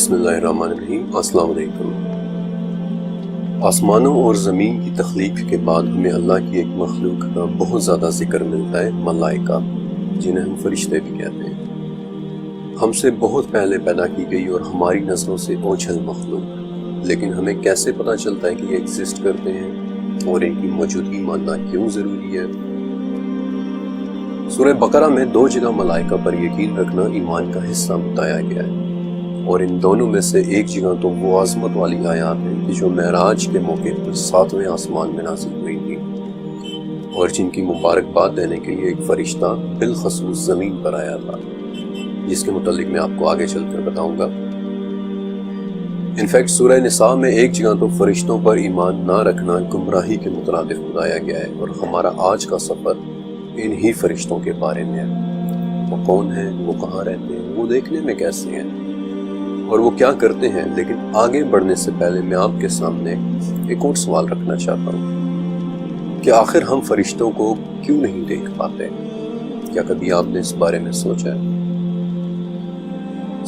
بسم اللہ الرحمن الرحیم۔ السلام علیکم۔ آسمانوں اور زمین کی تخلیق کے بعد ہمیں اللہ کی ایک مخلوق کا بہت زیادہ ذکر ملتا ہے، ملائکہ، جنہیں ہم فرشتے بھی کہتے ہیں۔ ہم سے بہت پہلے پیدا کی گئی اور ہماری نظروں سے اوجھل مخلوق، لیکن ہمیں کیسے پتہ چلتا ہے کہ یہ ایگزسٹ کرتے ہیں اور ان کی موجودگی ماننا کیوں ضروری ہے؟ سورہ بقرہ میں 2 جگہ ملائکہ پر یقین رکھنا ایمان کا حصہ بتایا گیا ہے، اور ان دونوں میں سے ایک جگہ تو وہ عظمت والی آیات ہیں کہ جو معراج کے موقع پر 7ویں آسمان میں نازل ہوئی تھی، اور جن کی مبارکباد دینے کے لیے ایک فرشتہ بالخصوص زمین پر آیا تھا، جس کے متعلق میں آپ کو آگے چل کر بتاؤں گا۔ انفیکٹ سورہ نساء میں ایک جگہ تو فرشتوں پر ایمان نہ رکھنا گمراہی کے مترادف بتایا گیا ہے، اور ہمارا آج کا سفر انہی فرشتوں کے بارے میں ہے۔ وہ کون ہیں، وہ کہاں رہتے ہیں، وہ دیکھنے میں کیسے ہیں، اور وہ کیا کرتے ہیں۔ لیکن آگے بڑھنے سے پہلے میں آپ کے سامنے ایک اور سوال رکھنا چاہتا ہوں کہ آخر ہم فرشتوں کو کیوں نہیں دیکھ پاتے؟ کیا کبھی آپ نے اس بارے میں سوچا ہے؟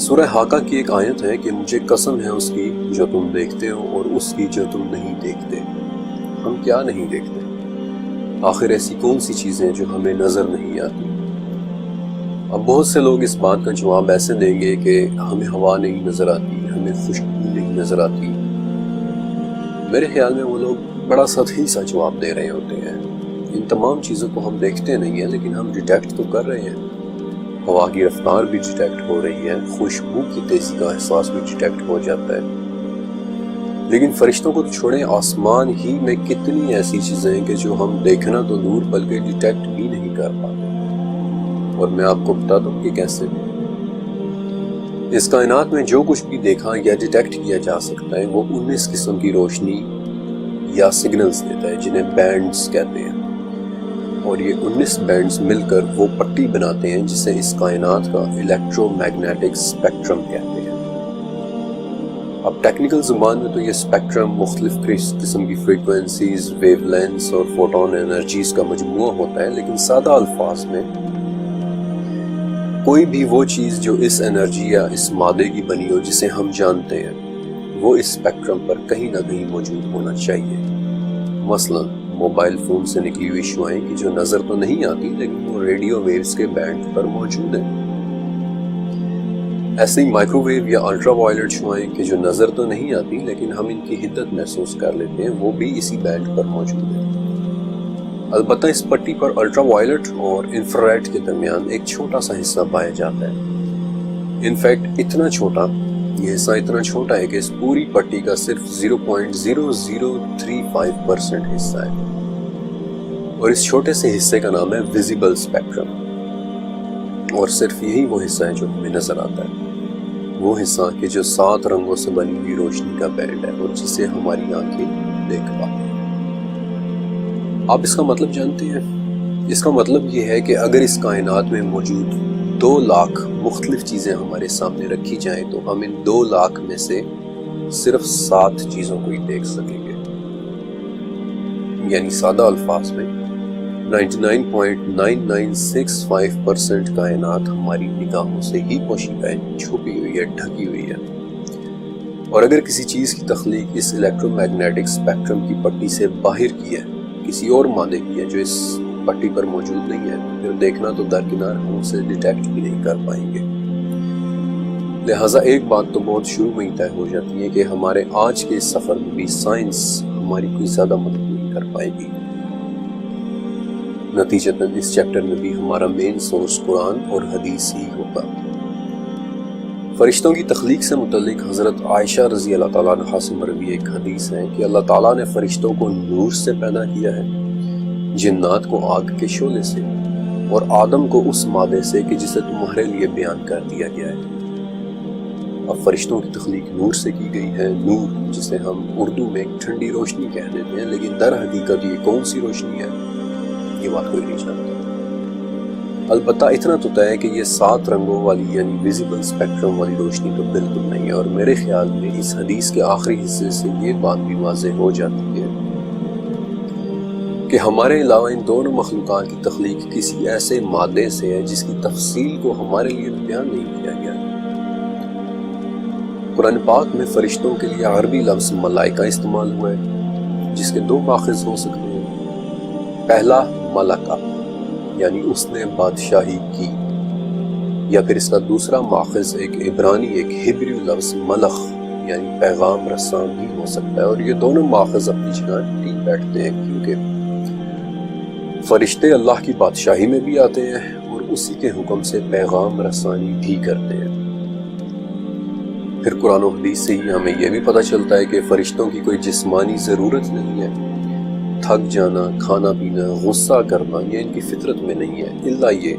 سورہ حاقہ کی ایک آیت ہے کہ مجھے قسم ہے اس کی جو تم دیکھتے ہو اور اس کی جو تم نہیں دیکھتے۔ ہم کیا نہیں دیکھتے؟ آخر ایسی کون سی چیزیں جو ہمیں نظر نہیں آتی؟ اب بہت سے لوگ اس بات کا جواب ایسے دیں گے کہ ہمیں ہوا نہیں نظر آتی، ہمیں خوشبو نہیں نظر آتی۔ میرے خیال میں وہ لوگ بڑا سطحی سا جواب دے رہے ہوتے ہیں۔ ان تمام چیزوں کو ہم دیکھتے نہیں ہیں، لیکن ہم ڈیٹیکٹ تو کر رہے ہیں۔ ہوا کی رفتار بھی ڈیٹیکٹ ہو رہی ہے، خوشبو کی تیزی کا احساس بھی ڈیٹیکٹ ہو جاتا ہے۔ لیکن فرشتوں کو تو چھوڑیں، آسمان ہی میں کتنی ایسی چیزیں ہیں کہ جو ہم دیکھنا تو دور بلکہ ڈیٹیکٹ بھی نہیں کر پاتے، اور میں آپ کو بتا دوں کہ کیسے۔ اس کائنات میں جو کچھ بھی دیکھا یا ڈیٹیکٹ کیا جا سکتا ہے وہ 19 قسم کی روشنی یا سگنلز دیتا ہے، جنہیں بینڈز کہتے ہیں، اور یہ 19 بینڈز مل کر وہ پٹی بناتے ہیں جسے اس کائنات کا الیکٹرو میگنیٹک اسپیکٹرم کہتے ہیں۔ اب ٹیکنیکل زبان میں تو یہ اسپیکٹرم مختلف قسم کی فریکوینسیز، ویو لینتھس اور فوٹون انرجیز کا مجموعہ ہوتا ہے، لیکن سادہ الفاظ میں کوئی بھی وہ چیز جو اس انرجی یا اس مادے کی بنی ہو جسے ہم جانتے ہیں، وہ اس اسپیکٹرم پر کہیں نہ کہیں موجود ہونا چاہیے۔ مثلا موبائل فون سے نکلی ہوئی شعاعیں کی جو نظر تو نہیں آتی، لیکن وہ ریڈیو ویوز کے بینڈ پر موجود ہیں۔ ایسے ہی مائکرو ویو یا الٹرا وائلٹ شعاعیں کی جو نظر تو نہیں آتی، لیکن ہم ان کی حدت محسوس کر لیتے ہیں، وہ بھی اسی بینڈ پر موجود ہیں۔ البتہ اس پٹی پر الٹرا وائلٹ اور انفراریڈ کے درمیان ایک چھوٹا سا حصہ پایا جاتا ہے۔ انفیکٹ اتنا چھوٹا، یہ حصہ اتنا چھوٹا ہے کہ اس پوری پٹی کا صرف 0.0035% حصہ ہے، اور اس چھوٹے سے حصے کا نام ہے ویزیبل اسپیکٹرم، اور صرف یہی وہ حصہ ہے جو ہمیں نظر آتا ہے، وہ حصہ کہ جو 7 رنگوں سے بنی ہوئی روشنی کا بینڈ ہے اور جسے ہماری آنکھیں دیکھ پاتی ہیں۔ آپ اس کا مطلب جانتے ہیں؟ اس کا مطلب یہ ہے کہ اگر اس کائنات میں موجود 2 لاکھ مختلف چیزیں ہمارے سامنے رکھی جائیں تو ہم ان 2 لاکھ میں سے صرف 7 چیزوں کو ہی دیکھ سکیں گے۔ یعنی سادہ الفاظ میں 99.9965% کائنات ہماری نگاہوں سے ہی پوشیدہ ہے، چھپی ہوئی ہے، ڈھکی ہوئی ہے۔ اور اگر کسی چیز کی تخلیق اس الیکٹرو میگنیٹک اسپیکٹرم کی پٹی سے باہر کی ہے، کسی اور مادے کی ہے جو اس پٹی پر موجود نہیں ہے، تو پھر دیکھنا تو درکنار ہم اسے ڈیٹیکٹ بھی نہیں کر پائیں گے۔ لہٰذا ایک بات تو بہت شروع میں ہی طے ہو جاتی ہے کہ ہمارے آج کے اس سفر میں بھی سائنس ہماری کوئی زیادہ مدد نہیں کر پائے گی۔ نتیجتاً اس چیپٹر میں بھی ہمارا مین سورس قرآن اور حدیث ہی ہوگا۔ فرشتوں کی تخلیق سے متعلق حضرت عائشہ رضی اللہ تعالیٰ عنہا سے مروی ایک حدیث ہے کہ اللہ تعالیٰ نے فرشتوں کو نور سے پیدا کیا ہے، جنات کو آگ کے شعلے سے، اور آدم کو اس مادے سے کہ جسے تمہارے لیے بیان کر دیا گیا ہے۔ اب فرشتوں کی تخلیق نور سے کی گئی ہے، نور جسے ہم اردو میں ایک ٹھنڈی روشنی کہہ دیتے ہیں، لیکن در حقیقت یہ کون سی روشنی ہے، یہ بات کوئی نہیں جانتا۔ البتہ اتنا تو طے ہے کہ یہ 7 رنگوں والی یعنی ویزیبل اسپیکٹرم والی روشنی تو بالکل نہیں ہے، اور میرے خیال میں اس حدیث کے آخری حصے سے یہ بات بھی واضح ہو جاتی ہے کہ ہمارے علاوہ ان دونوں مخلوقات کی تخلیق کسی ایسے مادے سے ہے جس کی تفصیل کو ہمارے لیے بیان نہیں کیا گیا۔ قرآن پاک میں فرشتوں کے لیے عربی لفظ ملائکہ استعمال ہوا ہے، جس کے دو ماخذ ہو سکتے ہیں۔ پہلا ملکہ یعنی اس نے بادشاہی کی، یا پھر اس کا دوسرا ماخذ ایک عبرانی ایک ہبریو لفظ ملخ یعنی پیغام رساں بھی ہو سکتا ہے، اور یہ دونوں ماخذ اپنی جگہ ٹھیک بیٹھتے ہیں، کیونکہ فرشتے اللہ کی بادشاہی میں بھی آتے ہیں اور اسی کے حکم سے پیغام رسانی بھی کرتے ہیں۔ پھر قرآن و حدیث سے ہی ہمیں یہ بھی پتہ چلتا ہے کہ فرشتوں کی کوئی جسمانی ضرورت نہیں ہے، تھک جانا، کھانا پینا، غصہ کرنا یہ ان کی فطرت میں نہیں ہے، الا یہ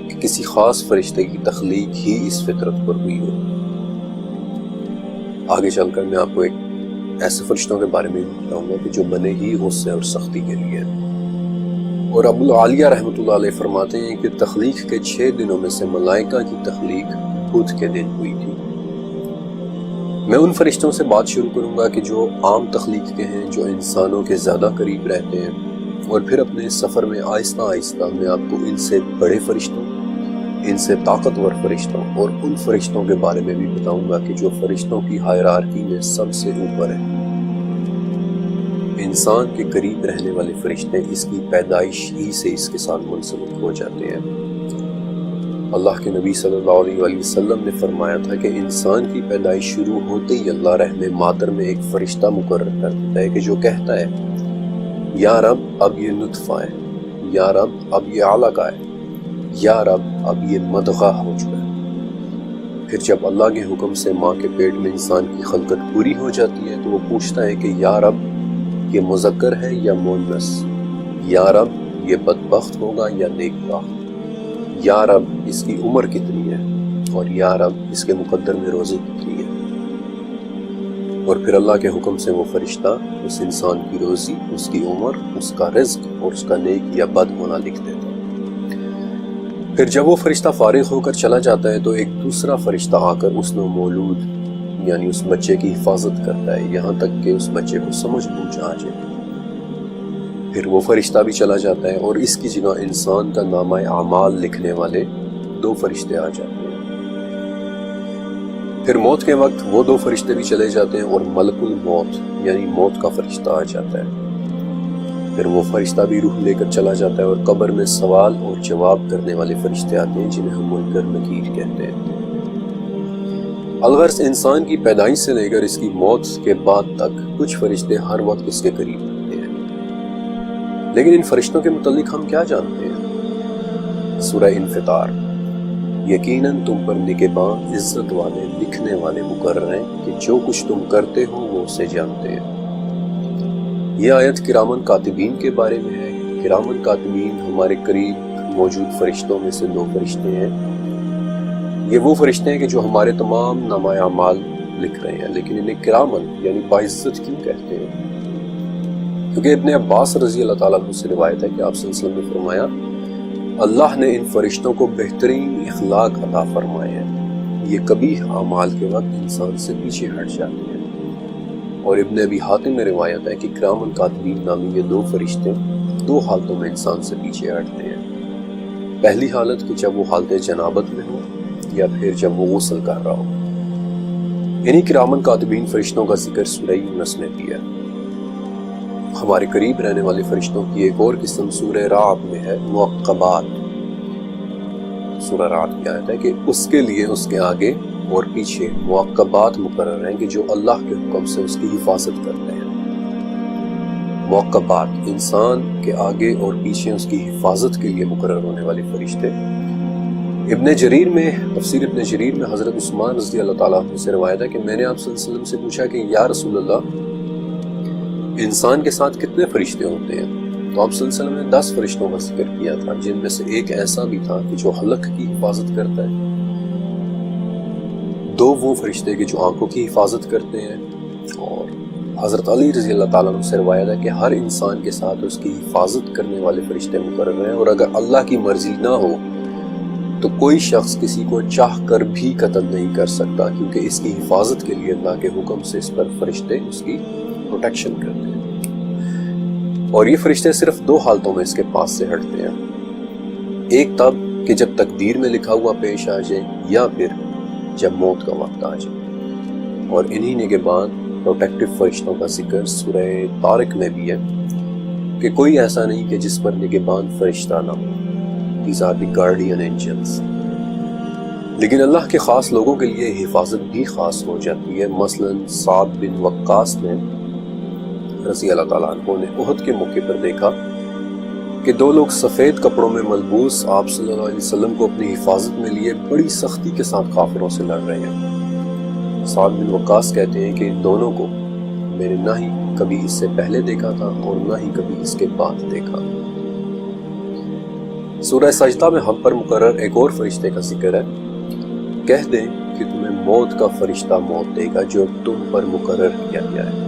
کہ کسی خاص فرشتے کی تخلیق ہی اس فطرت پر ہوئی ہو۔ آگے چل کر میں آپ کو ایک ایسے فرشتوں کے بارے میں بتاؤں گا کہ جو بنے ہی غصے اور سختی کے لیے۔ اور ابو العالیہ رحمۃ اللہ علیہ فرماتے ہیں کہ تخلیق کے 6 دنوں میں سے ملائکہ کی تخلیق بدھ کے دن ہوئی تھی۔ میں ان فرشتوں سے بات شروع کروں گا کہ جو عام تخلیق کے ہیں، جو انسانوں کے زیادہ قریب رہتے ہیں، اور پھر اپنے سفر میں آہستہ آہستہ میں آپ کو ان سے بڑے فرشتوں، ان سے طاقتور فرشتوں اور ان فرشتوں کے بارے میں بھی بتاؤں گا کہ جو فرشتوں کی ہائرارکی میں سب سے اوپر ہیں۔ انسان کے قریب رہنے والے فرشتے اس کی پیدائش ہی سے اس کے ساتھ منسلک ہو جاتے ہیں۔ اللہ کے نبی صلی اللہ علیہ وآلہ وسلم نے فرمایا تھا کہ انسان کی پیدائش شروع ہوتے ہی اللہ رحم مادر میں ایک فرشتہ مقرر کر دیتا ہے کہ جو کہتا ہے یا رب اب یہ نطفہ ہے، یا رب اب یہ علقہ ہے، یا رب اب یہ مضغہ ہو چکا ہے۔ پھر جب اللہ کے حکم سے ماں کے پیٹ میں انسان کی خلقت پوری ہو جاتی ہے تو وہ پوچھتا ہے کہ یا رب یہ مذکر ہے یا مؤنث، یا رب یہ بدبخت ہوگا یا نیکبخت، یا رب اس کی عمر کتنی ہے، اور یا رب اس کے مقدر میں روزی کتنی ہے۔ اور پھر اللہ کے حکم سے وہ فرشتہ اس انسان کی روزی، اس کی عمر، اس کا رزق اور اس کا نیک یا بد ہونا لکھ دیتا ہے۔ پھر جب وہ فرشتہ فارغ ہو کر چلا جاتا ہے تو ایک دوسرا فرشتہ آ کر اس نو مولود یعنی اس بچے کی حفاظت کرتا ہے، یہاں تک کہ اس بچے کو سمجھ بوجھ آ جائے۔ پھر وہ فرشتہ بھی چلا جاتا ہے اور اس کی جگہ انسان کا نامہ اعمال لکھنے والے 2 فرشتے آ جاتے ہیں۔ پھر موت کے وقت وہ 2 فرشتے بھی چلے جاتے ہیں اور ملک الموت یعنی موت کا فرشتہ آ جاتا ہے۔ پھر وہ فرشتہ بھی روح لے کر چلا جاتا ہے اور قبر میں سوال اور جواب کرنے والے فرشتے آتے ہیں جنہیں ہم منکر نکیر کہتے ہیں۔ الغرض انسان کی پیدائش سے لے کر اس کی موت کے بعد تک کچھ فرشتے ہر وقت اس کے قریب رہتے ہیں۔ لیکن ان فرشتوں کے متعلق ہم کیا جانتے ہیں؟ سورہ انفطار: یقیناً تم پر نگہباں عزت والے لکھنے والے مقرر ہیں کہ جو کچھ تم کرتے ہو وہ اسے جانتے ہیں۔ یہ آیت کرامن کاتبین کے بارے میں ہے۔ کرامن کاتبین ہمارے قریب موجود فرشتوں میں سے 2 فرشتے ہیں۔ یہ وہ فرشتے ہیں کہ جو ہمارے تمام نامہ اعمال لکھ رہے ہیں، لیکن انہیں کرامن یعنی باعزت کیوں کہتے ہیں؟ کیونکہ ابن عباس رضی اللہ تعالیٰ عنہ سے روایت ہے کہ آپ صلی اللہ علیہ وسلم نے فرمایا اللہ نے ان فرشتوں کو بہترین اخلاق عطا فرمائے ہیں، یہ قبیح اعمال کے وقت انسان سے پیچھے ہٹ جاتے ہیں۔ اور ابن ابی حاتم میں روایت ہے کہ کرامن کاتبین نامی یہ 2 فرشتے 2 حالتوں میں انسان سے پیچھے ہٹتے ہیں۔ پہلی حالت کہ جب وہ حالت جنابت میں ہو یا پھر جب وہ غسل کر رہا ہو۔ انہی کرامن کاتبین فرشتوں کا ذکر سورہ یونس میں بھی ہے۔ ہمارے قریب رہنے والے فرشتوں کی ایک اور قسم سورہ رعد میں ہے، معقبات۔ سورہ رعد کی آیت ہے کہ اس کے لیے اس کے آگے اور پیچھے معقبات مقرر ہیں کہ جو اللہ کے حکم سے اس کی حفاظت کرتے ہیں۔ معقبات انسان کے آگے اور پیچھے اس کی حفاظت کے لیے مقرر ہونے والے فرشتے۔ ابن جریر میں تفسیر ابن جریر میں حضرت عثمان رضی اللہ تعالیٰ عنہ سے روایت ہے کہ میں نے آپ صلی اللہ علیہ وسلم سے پوچھا کہ یا رسول اللہ انسان کے ساتھ کتنے فرشتے ہوتے ہیں؟ تو آپ صلی اللہ علیہ وسلم نے 10 فرشتوں کا ذکر کیا تھا، جن میں سے ایک ایسا بھی تھا کہ جو حلق کی حفاظت کرتا ہے، 2 وہ فرشتے کہ جو آنکھوں کی حفاظت کرتے ہیں، اور حضرت علی رضی اللہ تعالیٰ عنہ سے روایت ہے کہ ہر انسان کے ساتھ اس کی حفاظت کرنے والے فرشتے مقرر ہیں، اور اگر اللہ کی مرضی نہ ہو تو کوئی شخص کسی کو چاہ کر بھی قتل نہیں کر سکتا، کیونکہ اس کی حفاظت کے لیے اللہ کے حکم سے اس پر فرشتے اس کی پروٹیکشن کرتے ہیں۔ اور یہ فرشتے صرف 2 حالتوں میں اس کے پاس سے ہٹتے ہیں، ایک تب کہ جب تقدیر میں لکھا ہوا پیش آ جائے، یا پھر جب موت کا وقت آ جائے۔ اور انہی نگہبان پروٹیکٹو فرشتوں کا ذکر سورہ طارق میں بھی ہے کہ کوئی ایسا نہیں کہ جس پر نگہبان فرشتہ نہ ہو. These are the guardian angels. لیکن اللہ کے خاص لوگوں کے لیے حفاظت بھی خاص ہو جاتی ہے. مثلا سعد بن وقاص نے رضی اللہ تعالیٰ عنہ نے احد کے موقع پر دیکھا کہ دو لوگ سفید کپڑوں میں ملبوس آپ صلی اللہ علیہ وسلم کو اپنی حفاظت میں لیے بڑی سختی کے ساتھ کافروں سے لڑ رہے ہیں. سعد بن وقاص کہتے ہیں کہ ان دونوں کو میں نے نہ ہی کبھی اس سے پہلے دیکھا تھا اور نہ ہی کبھی اس کے بعد دیکھا. سورہ سجدہ میں ہم پر مقرر ایک اور فرشتے کا ذکر ہے. کہہ دیں کہ تمہیں موت کا فرشتہ موت دے گا جو تم پر مقرر کیا گیا ہے.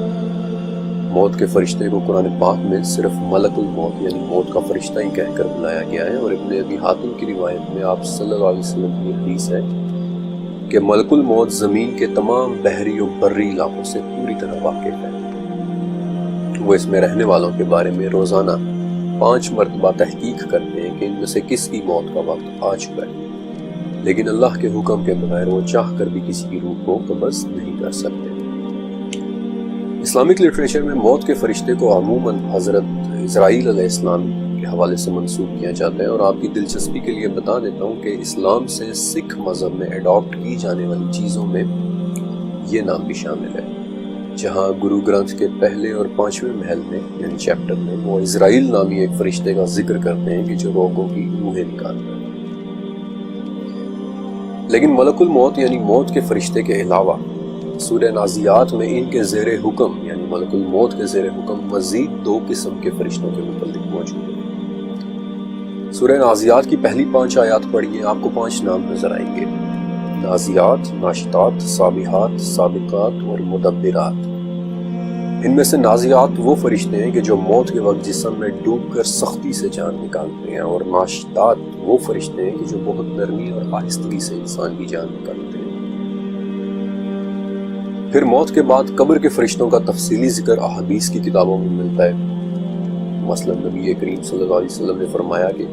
موت کے فرشتے کو قرآن پاک میں صرف ملک الموت یعنی موت کا فرشتہ ہی کہہ کر بلایا گیا ہے. اور ابن ابی حاتم کی روایت میں آپ صلی اللہ علیہ وسلم کی حدیث ہے کہ ملک الموت زمین کے تمام بحری و بری علاقوں سے پوری طرح واقف ہے. وہ اس میں رہنے والوں کے بارے میں روزانہ 5 مرتبہ تحقیق کرتے ہیں کہ ان میں سے کس کی موت کا وقت آ چکا ہے، لیکن اللہ کے حکم کے بغیر وہ چاہ کر بھی کسی کی روح کو قبض نہیں کر سکتے. اسلامک لٹریچر میں موت کے فرشتے کو عموماً حضرت اسرائیل علیہ السلام کے حوالے سے منسوب کیا جاتا ہے. اور آپ کی دلچسپی کے لیے بتا دیتا ہوں کہ اسلام سے سکھ مذہب میں اڈاپٹ کی جانے والی چیزوں میں یہ نام بھی شامل ہے. جہاں گرو گرنتھ کے پہلے اور 5ویں محل میں یعنی چیپٹر میں وہ اسرائیل نامی ایک فرشتے کا ذکر کرتے ہیں کہ جو روحوں کی روحیں نکالتا ہے. لیکن ملک الموت یعنی موت کے فرشتے کے علاوہ سورہ نازیات میں ان کے زیر حکم یعنی ملک الموت کے زیر حکم مزید 2 قسم کے فرشتوں کے متعلق موجود ہیں. سورہ نازیات کی پہلی 5 آیات پڑھیے، آپ کو 5 نام نظر آئیں گے: نازیات، ناشطات، سابحات، سابقات اور مدبرات. ان میں سے نازیات وہ فرشتے ہیں کہ جو موت کے وقت جسم میں ڈوب کر سختی سے جان نکالتے ہیں، اور ناشطات وہ فرشتے ہیں کہ جو بہت نرمی اور آہستگی سے انسان کی جان نکالتے ہیں. پھر موت کے بعد قبر کے فرشتوں کا تفصیلی ذکر احادیث کی کتابوں میں ملتا ہے. مثلا نبی کریم صلی اللہ علیہ وسلم نے فرمایا کہ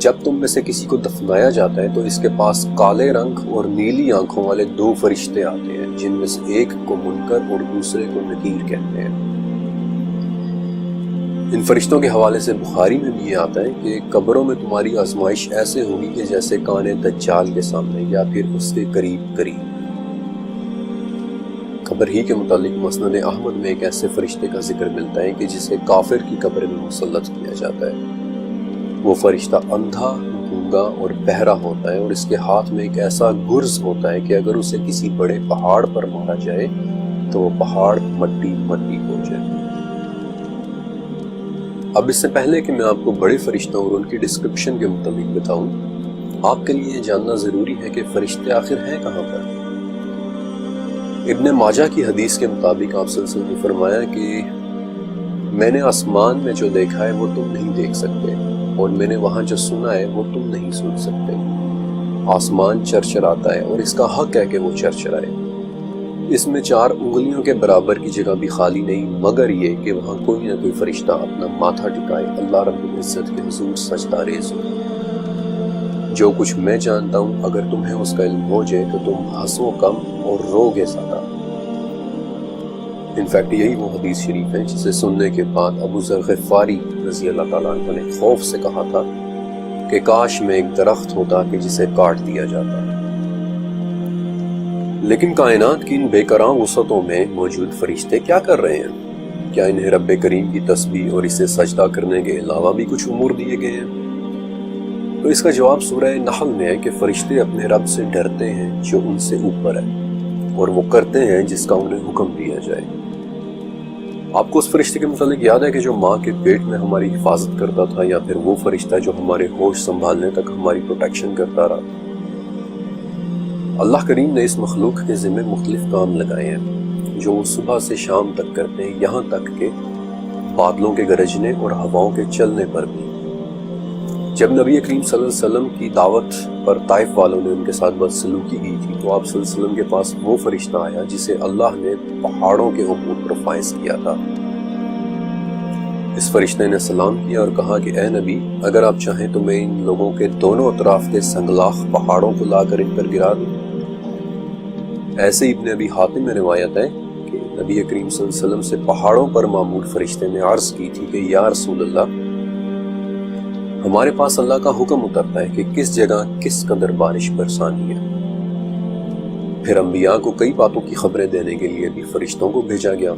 جب تم میں سے کسی کو دفنایا جاتا ہے تو اس کے پاس کالے رنگ اور نیلی آنکھوں والے 2 فرشتے آتے ہیں، جن میں سے ایک کو منکر اور دوسرے کو نکیر کہتے ہیں. ان فرشتوں کے حوالے سے بخاری میں بھی یہ آتا ہے کہ قبروں میں تمہاری آزمائش ایسے ہوگی کہ جیسے کانے دجال کے سامنے یا پھر اس کے قریب قریب. قبر ہی کے متعلق مسند احمد میں ایک ایسے فرشتے کا ذکر ملتا ہے کہ جسے کافر کی قبر میں مسلط کیا جاتا ہے. وہ فرشتہ اندھا، گونگا اور بہرا ہوتا ہے، اور اس کے ہاتھ میں ایک ایسا گرز ہوتا ہے کہ اگر اسے کسی بڑے پہاڑ پر مارا جائے تو وہ پہاڑ مٹی مٹی ہو جائے. اب اس سے پہلے کہ میں آپ کو بڑے فرشتوں اور ان کی ڈسکرپشن کے متعلق بتاؤں، آپ کے لیے یہ جاننا ضروری ہے کہ فرشتے آخر ہیں کہاں پر. ابن ماجہ کی حدیث کے مطابق آپ صلی اللہ علیہ وسلم نے فرمایا کہ میں نے آسمان میں جو دیکھا ہے وہ تم نہیں دیکھ سکتے، اور میں نے وہاں جو سنا ہے وہ تم نہیں سن سکتے. آسمان چرچراتا ہے اور اس کا حق ہے کہ وہ چرچرائے. اس میں 4 انگلیوں کے برابر کی جگہ بھی خالی نہیں، مگر یہ کہ وہاں کوئی نہ کوئی فرشتہ اپنا ماتھا ٹکائے اللہ رب العزت کے حضور سجدہ ریز ہو. جو کچھ میں جانتا ہوں اگر تمہیں اس کا علم ہو جائے تو تم ہنسو کم اور رو گے زیادہ. انفیکٹ یہی وہ حدیث شریف ہے جسے سننے کے بعد ابو ذر غفاری رضی اللہ تعالیٰ عنہ نے خوف سے کہا تھا کہ کاش میں ایک درخت ہوتا کہ جسے کاٹ دیا جاتا. لیکن کائنات کی ان بے کراں وسعتوں میں موجود فرشتے کیا کر رہے ہیں؟ کیا انہیں رب کریم کی تسبیح اور اسے سجدہ کرنے کے علاوہ بھی کچھ امور دیے گئے ہیں؟ تو اس کا جواب سورہ نحل میں ہے کہ فرشتے اپنے رب سے ڈرتے ہیں جو ان سے اوپر ہے، اور وہ کرتے ہیں جس کا انہیں حکم دیا جائے. آپ کو اس فرشتے کے متعلق یاد ہے کہ جو ماں کے پیٹ میں ہماری حفاظت کرتا تھا، یا پھر وہ فرشتہ جو ہمارے ہوش سنبھالنے تک ہماری پروٹیکشن کرتا رہا؟ اللہ کریم نے اس مخلوق کے ذمہ مختلف کام لگائے ہیں جو وہ صبح سے شام تک کرتے ہیں، یہاں تک کہ بادلوں کے گرجنے اور ہواؤں کے چلنے پر بھی. جب نبی کریم صلی اللہ علیہ وسلم کی دعوت پر طائف والوں نے ان کے ساتھ بدسلوکی کی تھی تو آپ صلی اللہ علیہ وسلم کے پاس وہ فرشتہ آیا جسے اللہ نے پہاڑوں کے امور پر فائز کیا تھا. اس فرشتے نے سلام کیا اور کہا کہ اے نبی، اگر آپ چاہیں تو میں ان لوگوں کے دونوں اطراف کے سنگلاخ پہاڑوں کو لا کر ان پر گرا دوں. ایسے ہی ابن ابی حاتم میں روایت ہے کہ نبی کریم صلی اللہ علیہ وسلم سے پہاڑوں پر معمور فرشتے نے عرض کی تھی کہ یا رسول اللہ، ہمارے پاس اللہ کا حکم اترتا ہے کہ کس جگہ کس قدر بارش برسانی ہے۔ پھر انبیاء کو کئی باتوں کی خبریں دینے کے لیے بھی فرشتوں کو بھیجا گیا۔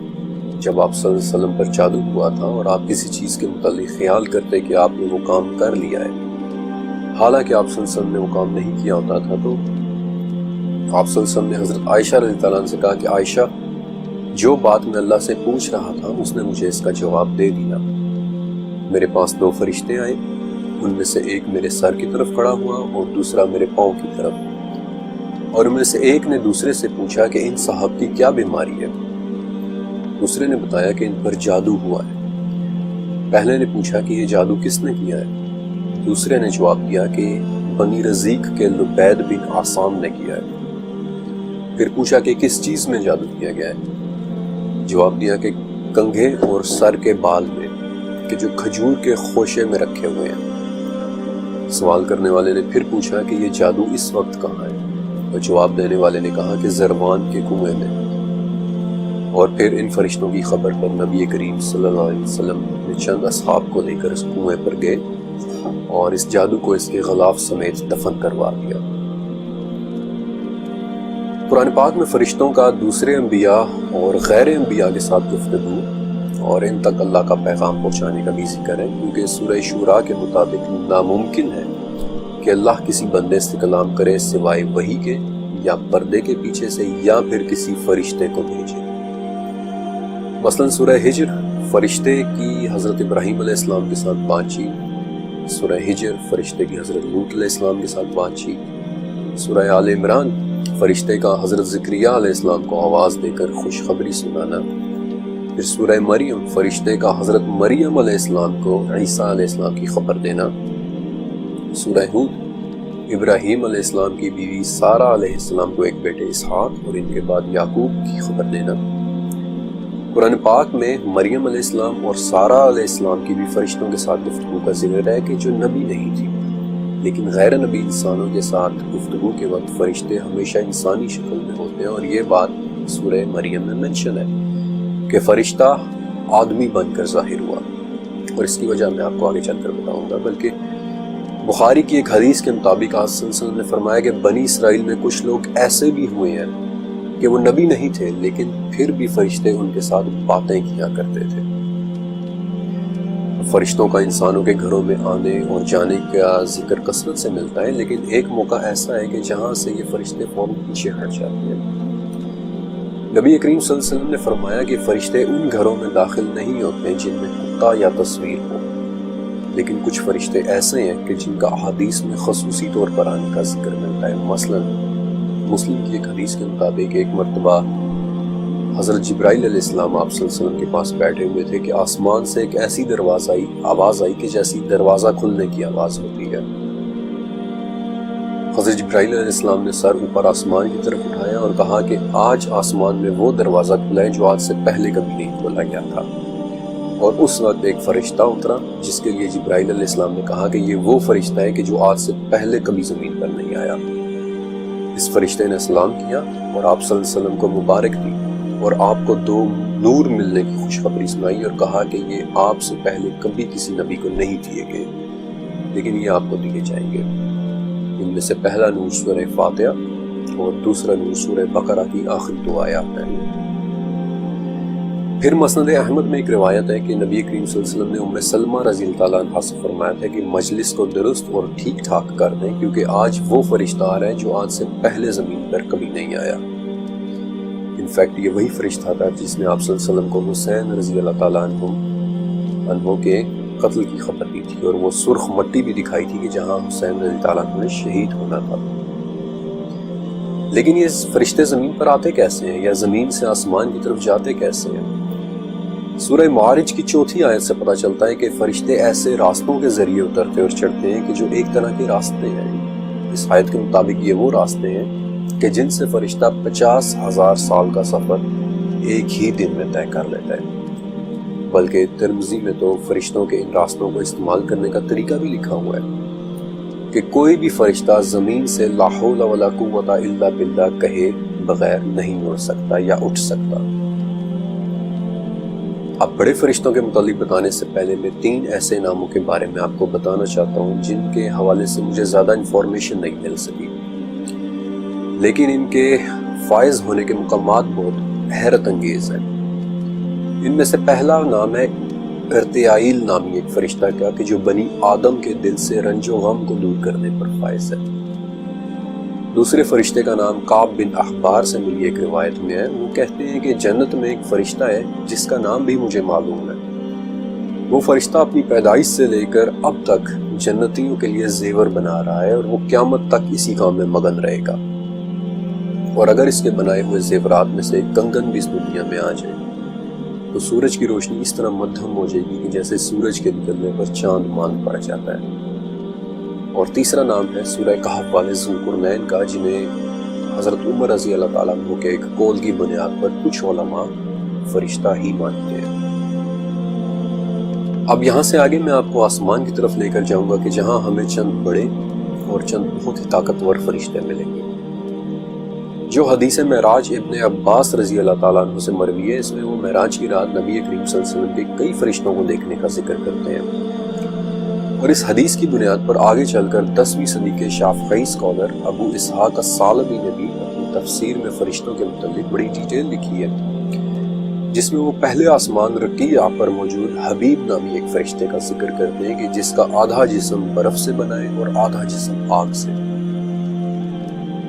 جب آپ صلی اللہ علیہ وسلم پر جادو ہوا تھا اور آپ کسی چیز کے متعلق خیال کرتے کہ آپ نے وہ کام کر لیا ہے، حالانکہ آپ صلی اللہ علیہ وسلم نے وہ کام نہیں کیا ہوتا تھا، تو آپ صلی اللہ علیہ وسلم نے حضرت عائشہ رضی اللہ عنہ سے کہا کہ عائشہ، جو بات میں اللہ سے پوچھ رہا تھا اس نے مجھے اس کا جواب دے دیا۔ میرے پاس 2 فرشتے آئے، ان میں سے ایک میرے سر کی طرف کھڑا ہوا اور دوسرا میرے پاؤں کی طرف، اور ان میں سے ایک نے دوسرے سے پوچھا کہ ان صاحب کی کیا بیماری ہے؟ دوسرے نے بتایا کہ ان پر جادو ہوا ہے۔ پہلے نے پوچھا کہ یہ جادو کس نے کیا ہے؟ دوسرے نے جواب دیا کہ بنی رزیق کے لبید بن عاصم نے کیا ہے۔ پھر پوچھا کہ کس چیز میں جادو کیا گیا ہے؟ جواب دیا کہ کنگھے اور سر کے بال میں، کہ جو کھجور کے خوشے میں رکھے ہوئے ہیں۔ سوال کرنے والے نے پھر پوچھا کہ یہ جادو اس وقت کہاں ہے؟ اور جواب دینے والے نے کہا کہ زروان کے کنویں میں۔ اور پھر ان فرشتوں کی خبر پر نبی کریم صلی اللہ علیہ وسلم نے چند اصحاب کو لے کر اس کنویں پر گئے اور اس جادو کو اس کے غلاف سمیت دفن کروا دیا۔ قرآن پاک میں فرشتوں کا دوسرے انبیاء اور غیر انبیاء کے ساتھ گفتگو اور ان تک اللہ کا پیغام پہنچانے کا بھی ذکر ہے، کیونکہ سورہ شورا کے مطابق ناممکن ہے کہ اللہ کسی بندے سے کلام کرے سوائے وحی کے، یا پردے کے پیچھے سے، یا پھر کسی فرشتے کو بھیجے۔ مثلا سورہ ہجر، فرشتے کی حضرت ابراہیم علیہ السلام کے ساتھ بات چیت، سورہ ہجر فرشتے کی حضرت لوط علیہ السلام کے ساتھ بات چیت، سورہ آل عمران فرشتے کا حضرت زکریہ علیہ السلام کو آواز دے کر خوشخبری سنانا، پھر سورہ مریم فرشتے کا حضرت مریم علیہ السلام کو عیسیٰ علیہ السلام کی خبر دینا، سورہ ہود ابراہیم علیہ السلام کی بیوی سارہ علیہ السلام کو ایک بیٹے اسحاق اور ان کے بعد یعقوب کی خبر دینا۔ قرآن پاک میں مریم علیہ السلام اور سارہ علیہ السلام کی بھی فرشتوں کے ساتھ گفتگو کا ذکر ہے کہ جو نبی نہیں تھی، لیکن غیر نبی انسانوں کے ساتھ گفتگو کے وقت فرشتے ہمیشہ انسانی شکل میں ہوتے ہیں، اور یہ بات سورہ مریم میں منشن ہے کہ فرشتہ آدمی بن کر ظاہر ہوا، اور اس کی وجہ میں آپ کو آگے چل کر بتاؤں گا۔ بلکہ بخاری کی ایک حدیث کے مطابق آپ صلی اللہ علیہ وسلم نے فرمایا کہ بنی اسرائیل میں کچھ لوگ ایسے بھی ہوئے ہیں کہ وہ نبی نہیں تھے، لیکن پھر بھی فرشتے ان کے ساتھ باتیں کیا کرتے تھے۔ فرشتوں کا انسانوں کے گھروں میں آنے اور جانے کا ذکر کثرت سے ملتا ہے، لیکن ایک موقع ایسا ہے کہ جہاں سے یہ فرشتے فوراً پیچھے ہٹ جاتے ہیں۔ نبی کریم صلی اللہ علیہ وسلم نے فرمایا کہ فرشتے ان گھروں میں داخل نہیں ہوتے جن میں کتا یا تصویر ہو، لیکن کچھ فرشتے ایسے ہیں کہ جن کا احادیث میں خصوصی طور پر آنے کا ذکر ملتا ہے۔ مثلا مسلم کی ایک حدیث کے مطابق ایک مرتبہ حضرت جبرائیل علیہ السلام آپ صلی اللہ علیہ وسلم کے پاس بیٹھے ہوئے تھے کہ آسمان سے ایک ایسی آواز آئی کہ جیسی دروازہ کھلنے کی آواز ہوتی ہے۔ حضرت جبرائیل علیہ السلام نے سر اوپر آسمان کی طرف اٹھایا اور کہا کہ آج آسمان میں وہ دروازہ کھلا ہے جو آج سے پہلے کبھی نہیں کھولا گیا تھا۔ اور اس وقت ایک فرشتہ اترا جس کے لیے جبرائیل علیہ السلام نے کہا کہ یہ وہ فرشتہ ہے کہ جو آج سے پہلے کبھی زمین پر نہیں آیا۔ اس فرشتے نے سلام کیا اور آپ صلی اللہ علیہ وسلم کو مبارک دی اور آپ کو 2 نور ملنے کی خوشخبری سنائی، اور کہا کہ یہ آپ سے پہلے کبھی کسی نبی کو نہیں دیے گئے، لیکن یہ آپ کو دیے جائیں گے۔ ان میں سے پہلا نور سورہ فاتحہ اور دوسرا نور سورہ بقرہ کی آخری 2 آیات ہیں۔ پھر مسند احمد میں ایک روایت ہے کہ نبی کریم صلی اللہ علیہ وسلم نے ام سلمہ رضی اللہ عنہا سے فرمایا تھا کہ مجلس کو درست اور ٹھیک ٹھاک کر دیں، کیونکہ آج وہ فرشتہ آ رہا ہے جو آج سے پہلے زمین پر کبھی نہیں آیا۔ انفیکٹ یہ وہی فرشتہ تھا جس نے آپ صلی اللہ علیہ وسلم کو حسین رضی اللہ تعالیٰ عنہ کے قتل کی خبر دی تھی، اور وہ سرخ مٹی بھی دکھائی تھی کہ جہاں حسین رضی اللہ تعالیٰ عنہ نے شہید ہونا تھا۔ لیکن یہ فرشتے زمین پر آتے کیسے ہیں، یا زمین سے آسمان کی طرف جاتے کیسے ہیں؟ سورہ معارج کی 4 آیت سے پتہ چلتا ہے کہ فرشتے ایسے راستوں کے ذریعے اترتے اور چڑھتے ہیں کہ جو ایک طرح کے راستے ہیں۔ اس آیت کے مطابق یہ وہ راستے ہیں کہ جن سے فرشتہ 50,000 سال کا سفر ایک ہی دن میں طے کر لیتا ہے۔ بلکہ ترمذی میں تو فرشتوں کے ان راستوں کو استعمال کرنے کا طریقہ بھی لکھا ہوا ہے کہ کوئی بھی فرشتہ زمین سے لا حول ولا قوت الا باللہ کہے بغیر نہیں اڑ سکتا یا اٹھ سکتا۔ اب بڑے فرشتوں کے متعلق بتانے سے پہلے میں 3 ایسے ناموں کے بارے میں آپ کو بتانا چاہتا ہوں جن کے حوالے سے مجھے زیادہ انفارمیشن نہیں مل سکی، لیکن ان کے فائز ہونے کے مقامات بہت حیرت انگیز ہیں۔ ان میں سے پہلا نام ہے ارتیائیل نامی ایک فرشتہ کا کہ جو بنی آدم کے دل سے رنج و غم کو دور کرنے پر فائز ہے۔ دوسرے فرشتے کا نام کعب بن احبار سے ملی ایک روایت میں ہے۔ وہ کہتے ہیں کہ جنت میں ایک فرشتہ ہے جس کا نام بھی مجھے معلوم ہے۔ وہ فرشتہ اپنی پیدائش سے لے کر اب تک جنتیوں کے لیے زیور بنا رہا ہے اور وہ قیامت تک اسی کام میں مگن رہے گا، اور اگر اس کے بنائے ہوئے زیورات میں سے ایک کنگن بھی اس دنیا میں آ جائے تو سورج کی روشنی اس طرح مدھم ہو جائے گی کہ جیسے سورج کے نکلنے پر چاند مان پڑ جاتا ہے۔ اور تیسرا نام ہے سورہ کہف والے ذوالقرنین کا، جنہیں حضرت عمر رضی اللہ تعالیٰ عنہ کے ایک قول کی بنیاد پر کچھ علماء فرشتہ ہی مانتے ہیں۔ اب یہاں سے آگے میں آپ کو آسمان کی طرف لے کر جاؤں گا کہ جہاں ہمیں چند بڑے اور چند بہت ہی طاقتور فرشتے ملیں گے۔ جو حدیث معراج ابن عباس رضی اللہ تعالیٰ عنہ سے مروی ہے، اس میں وہ معراج کی رات نبی کریم صلی اللہ علیہ وسلم کے کئی فرشتوں کو دیکھنے کا ذکر کرتے ہیں، اور اس حدیث کی بنیاد پر آگے چل کر 10ویں صدی کے شافعی اسکالر ابو اسحاق الثعلبی نے بھی اپنی تفسیر میں فرشتوں کے متعلق بڑی ڈیٹیل لکھی ہے، جس میں وہ پہلے آسمان رقیع پر موجود حبیب نامی ایک فرشتے کا ذکر کرتے ہیں کہ جس کا آدھا جسم برف سے بنا ہے اور آدھا جسم آگ سے،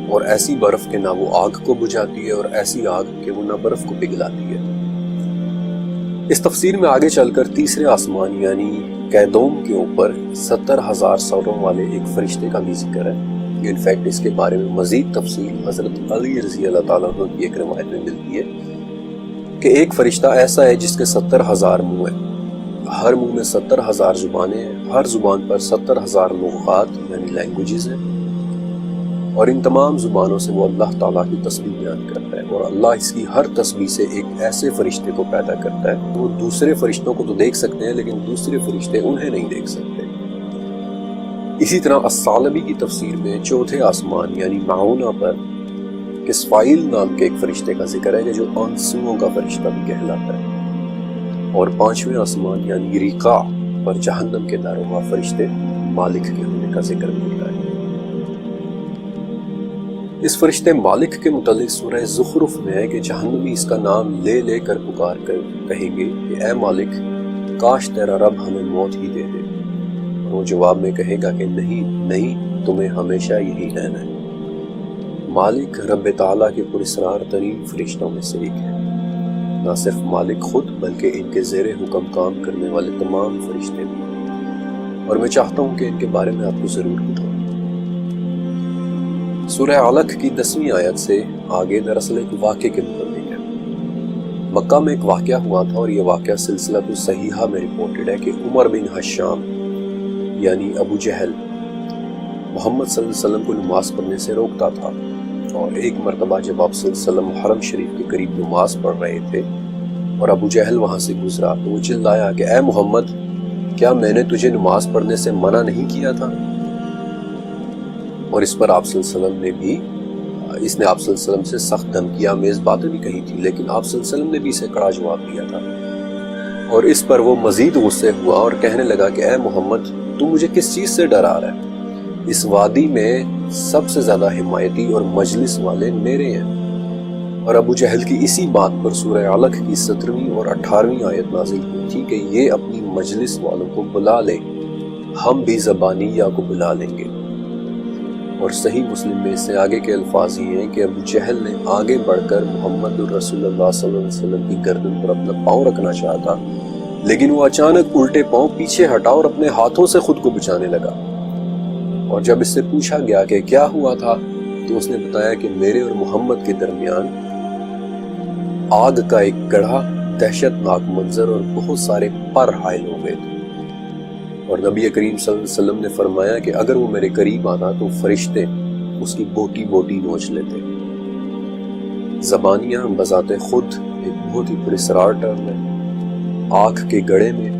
اور ایسی برف کہ نہ وہ آگ کو بجھاتی ہے اور ایسی آگ کہ وہ نہ برف کو پگھلاتی ہے۔ اس تفسیر میں آگے چل کر تیسرے آسمان یعنی کیدوم کے اوپر 70,000 سروں والے ایک فرشتے کا بھی ذکر ہے۔ انفیکٹ اس کے بارے میں مزید تفصیل حضرت علی رضی اللہ تعالیٰ عنہ کی ایک روایت میں ملتی ہے کہ ایک فرشتہ ایسا ہے جس کے 70,000 منہ ہیں، ہر منہ میں 70,000 زبانیں ہیں، ہر زبان پر 70,000 لغات یعنی لینگویجز ہیں، اور ان تمام زبانوں سے وہ اللہ تعالیٰ کی تسبیح بیان کرتا ہے، اور اللہ اس کی ہر تسبیح سے ایک ایسے فرشتے کو پیدا کرتا ہے۔ وہ دوسرے فرشتوں کو تو دیکھ سکتے ہیں لیکن دوسرے فرشتے انہیں نہیں دیکھ سکتے۔ اسی طرح الثعلبی کی تفسیر میں چوتھے آسمان یعنی معونہ پر کسفائیل نام کے ایک فرشتے کا ذکر ہے کہ جو آنسوؤں کا فرشتہ بھی کہلاتا ہے، اور 5ویں آسمان یعنی ریقا پر جہنم کے داروغہ فرشتے مالک کے ہونے کا ذکر ملتا ہے۔ اس فرشتے مالک کے متعلق سورہ زخرف میں ہے کہ جہنمی اس کا نام لے لے کر پکار کر کہیں گے کہ اے مالک، کاش تیرا رب ہمیں موت ہی دے دے، اور وہ جواب میں کہے گا کہ نہیں، تمہیں ہمیشہ یہی رہنا ہے۔ مالک رب تعالیٰ کے پراسرار ترین فرشتوں میں سے ایک ہے، نہ صرف مالک خود بلکہ ان کے زیر حکم کام کرنے والے تمام فرشتے بھی، اور میں چاہتا ہوں کہ ان کے بارے میں آپ کو ضرور بتاؤں۔ سورہ علق کی 10ویں آیت سے آگے دراصل ایک واقعے کے متعلق ہے۔ مکہ میں ایک واقعہ ہوا تھا، اور یہ واقعہ سلسلہ تو صحیحہ میں رپورٹڈ ہے کہ عمر بن حشام یعنی ابو جہل محمد صلی اللہ علیہ وسلم کو نماز پڑھنے سے روکتا تھا، اور ایک مرتبہ جب آپ صلی اللہ علیہ وسلم حرم شریف کے قریب نماز پڑھ رہے تھے اور ابو جہل وہاں سے گزرا تو وہ چلایا کہ اے محمد، کیا میں نے تجھے نماز پڑھنے سے منع نہیں کیا تھا؟ اور اس پر آپ صلی اللہ علیہ وسلم نے بھی آپ صلی اللہ علیہ وسلم سے سخت دھمکی آمیز باتیں بھی کہی تھی، لیکن آپ صلی اللہ علیہ وسلم نے بھی اسے کڑا جواب دیا تھا، اور اس پر وہ مزید غصے ہوا اور کہنے لگا کہ اے محمد، تو مجھے کس چیز سے ڈرا رہا ہے؟ اس وادی میں سب سے زیادہ حمایتی اور مجلس والے میرے ہیں۔ اور ابو جہل کی اسی بات پر سورہ علق کی 17ویں اور 18ویں آیت نازل ہوئی تھی کہ یہ اپنی مجلس والوں کو بلا لے، ہم بھی زبانیہ کو بلا لیں گے۔ اور صحیح مسلم میں اس سے آگے کے الفاظ ہی ہیں کہ ابو جہل نے آگے بڑھ کر محمد الرسول اللہ صلی اللہ علیہ وسلم کی گردن پر اپنا پاؤں رکھنا چاہتا، لیکن وہ اچانک الٹے پاؤں پیچھے ہٹا اور اپنے ہاتھوں سے خود کو بچانے لگا۔ اور جب اس سے پوچھا گیا کہ کیا ہوا تھا تو اس نے بتایا کہ میرے اور محمد کے درمیان آگ کا ایک گڑھا، دہشت ناک منظر اور بہت سارے پر حائل ہو گئے تھے، اور نبی کریم صلی اللہ علیہ وسلم نے فرمایا کہ اگر وہ میرے قریب آتا تو فرشتے اس کی بوٹی بوٹی نوچ لیتے۔ زبانیہ بذات خود ایک بہت ہی پراسرار ٹرم ہے۔ آنکھ کے گڑھے میں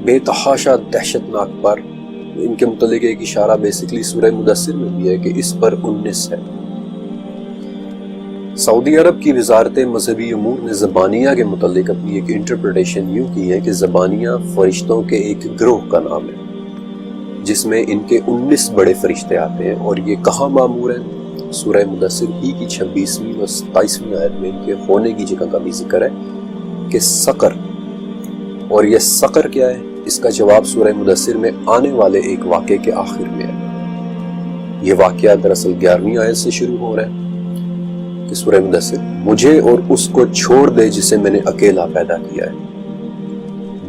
بے تحاشا دہشت ناک پر، ان کے متعلق ایک اشارہ بیسکلی سورہ مدثر میں بھی ہے کہ اس پر 19 ہے۔ سعودی عرب کی وزارت مذہبی امور نے زبانیہ کے متعلق اپنی ایک انٹرپریٹیشن یوں کی ہے کہ زبانیہ فرشتوں کے ایک گروہ کا نام ہے جس میں ان کے 19 بڑے فرشتے آتے ہیں، اور یہ کہاں معمور ہے؟ سورہ مدثر ہی کی 26ویں اور 27ویں آیت میں ان کے ہونے کی جگہ کا بھی ذکر ہے کہ سقر۔ اور یہ سقر کیا ہے؟ اس کا جواب سورہ مدثر میں آنے والے ایک واقعے کے آخر میں ہے۔ یہ واقعہ دراصل 11ویں آیت سے شروع ہو رہا ہے کہ سورہ مدثر مجھے اور اس کو چھوڑ دے جسے میں نے اکیلا پیدا کیا ہے۔